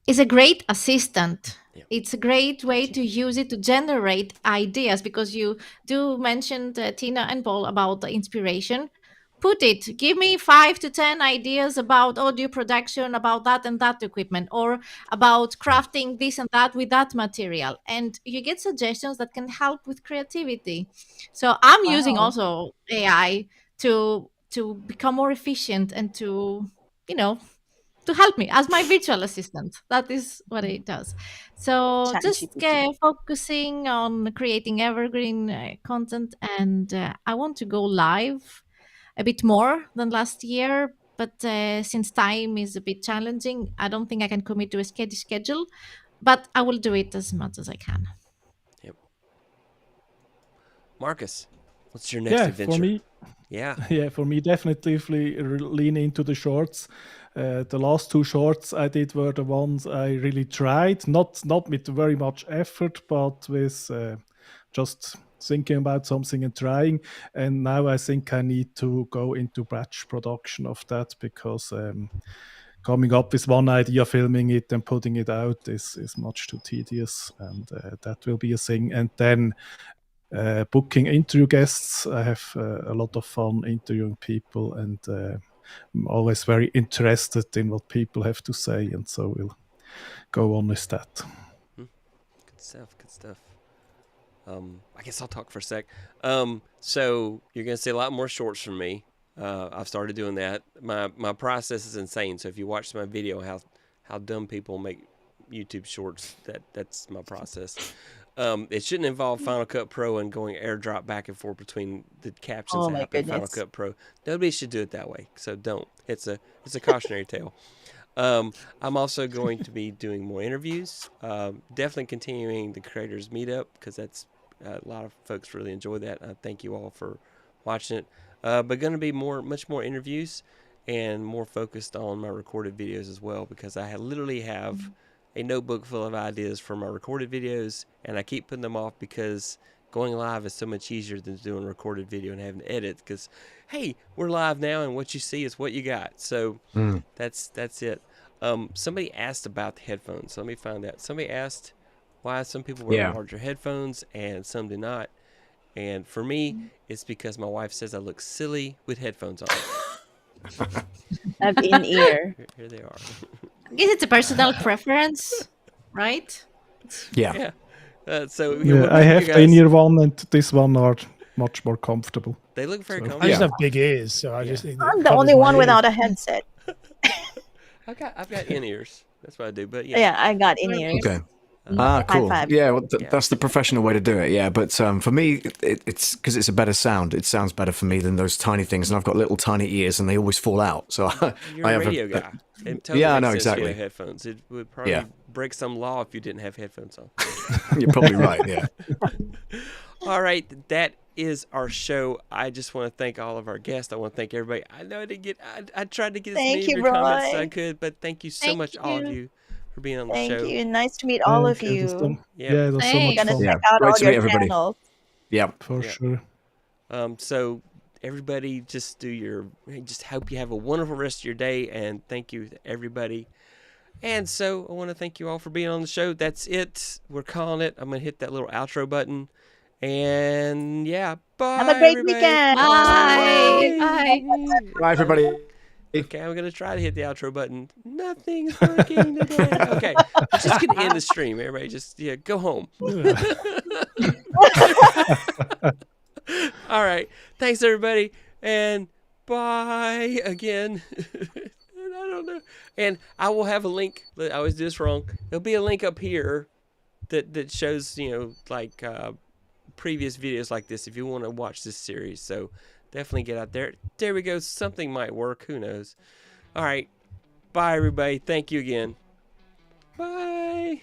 It's a great assistant. Yeah. It's a great way to use it to generate ideas, because you do mention, Tina and Paul, about the inspiration. Put it, give me 5 to 10 ideas about audio production, about that and that equipment, or about crafting this and that with that material. And you get suggestions that can help with creativity. So I'm using Wow. also AI to become more efficient and to help me as my virtual assistant. That is what it does. So just ChatGPT. focusing on creating evergreen content, and I want to go live a bit more than last year. But since time is a bit challenging, I don't think I can commit to a steady schedule. But I will do it as much as I can. Yep. Marcus, what's your next Yeah, adventure? for me, Yeah. yeah, for me, definitely lean into the shorts. The last 2 shorts I did were the ones I really tried, not with very much effort, but with just thinking about something and trying. And now I think I need to go into batch production of that, because coming up with one idea, filming it, and putting it out is much too tedious, and that will be a thing. And then booking interview guests. I have a lot of fun interviewing people, and I'm always very interested in what people have to say, and so we'll go on with that. Good stuff. Good stuff. I guess I'll talk for a sec. So you're gonna see a lot more shorts from me. I've started doing that. My process is insane. So if you watch my video, how dumb people make YouTube shorts, that's my process. It shouldn't involve Final Cut Pro and going AirDrop back and forth between the Captions Oh my app and Final goodness. Cut Pro. Nobody should do it that way. So don't. It's a cautionary tale. I'm also going to be doing more interviews. Definitely continuing the Creators Meetup, because that's a lot of folks really enjoy that. I thank you all for watching it. But going to be much more interviews, and more focused on my recorded videos as well, because I literally have a notebook full of ideas for my recorded videos, and I keep putting them off because going live is so much easier than doing a recorded video and having to edit, because hey, we're live now and what you see is what you got. So that's it. Somebody asked about the headphones, so let me find out. Somebody asked why some people wear larger headphones and some do not. And for me, it's because my wife says I look silly with headphones on. Have in ear. Here they are. I guess it's a personal preference, right? Yeah. So Yeah, I have the in-ear one, and this one are much more comfortable. They look very So- comfortable. I just Yeah. have big ears, so I just think I'm the only one without a headset. I've got in ears. That's what I do. But Yeah, I got in ears. Okay. High Cool. five. Yeah, well, that's the professional way to do it. Yeah, but for me, it's because it's a better sound. It sounds better for me than those tiny things, and I've got little tiny ears, and they always fall out. So you're I a have radio guy. It totally Yeah, I makes know, sense if you exactly. have headphones. It would probably Yeah. break some law if you didn't have headphones on. You're probably right. Yeah. All right, that is our show. I just want to thank all of our guests. I want to thank everybody. I know I didn't get. I tried to get as Thank many of you, your comments as I Roy. could, but thank you so Thank much, all of you. you, for being on the Thank show. you. Nice to meet all of Thank you. you. Yeah. Yeah, it was so much Thanks. Gonna fun. Yeah. check out Great all to your meet everybody. channels. Yeah. For Yeah. sure. So everybody, just hope you have a wonderful rest of your day, and thank you to everybody. And so I want to thank you all for being on the show. That's it. We're calling it. I'm gonna hit that little outro button, and yeah, bye. Have a great everybody. weekend. Bye. Bye. Bye, everybody. Okay, I'm gonna try to hit the outro button. Nothing's working today. Okay, just gonna end the stream. Everybody, just go home. Yeah. Thanks, everybody, and bye again. And I don't know. And I will have a link. I always do this wrong. There'll be a link up here that shows, like previous videos like this if you want to watch this series. So definitely get out there. There we go. Something might work. Who knows? All right. Bye, everybody. Thank you again. Bye.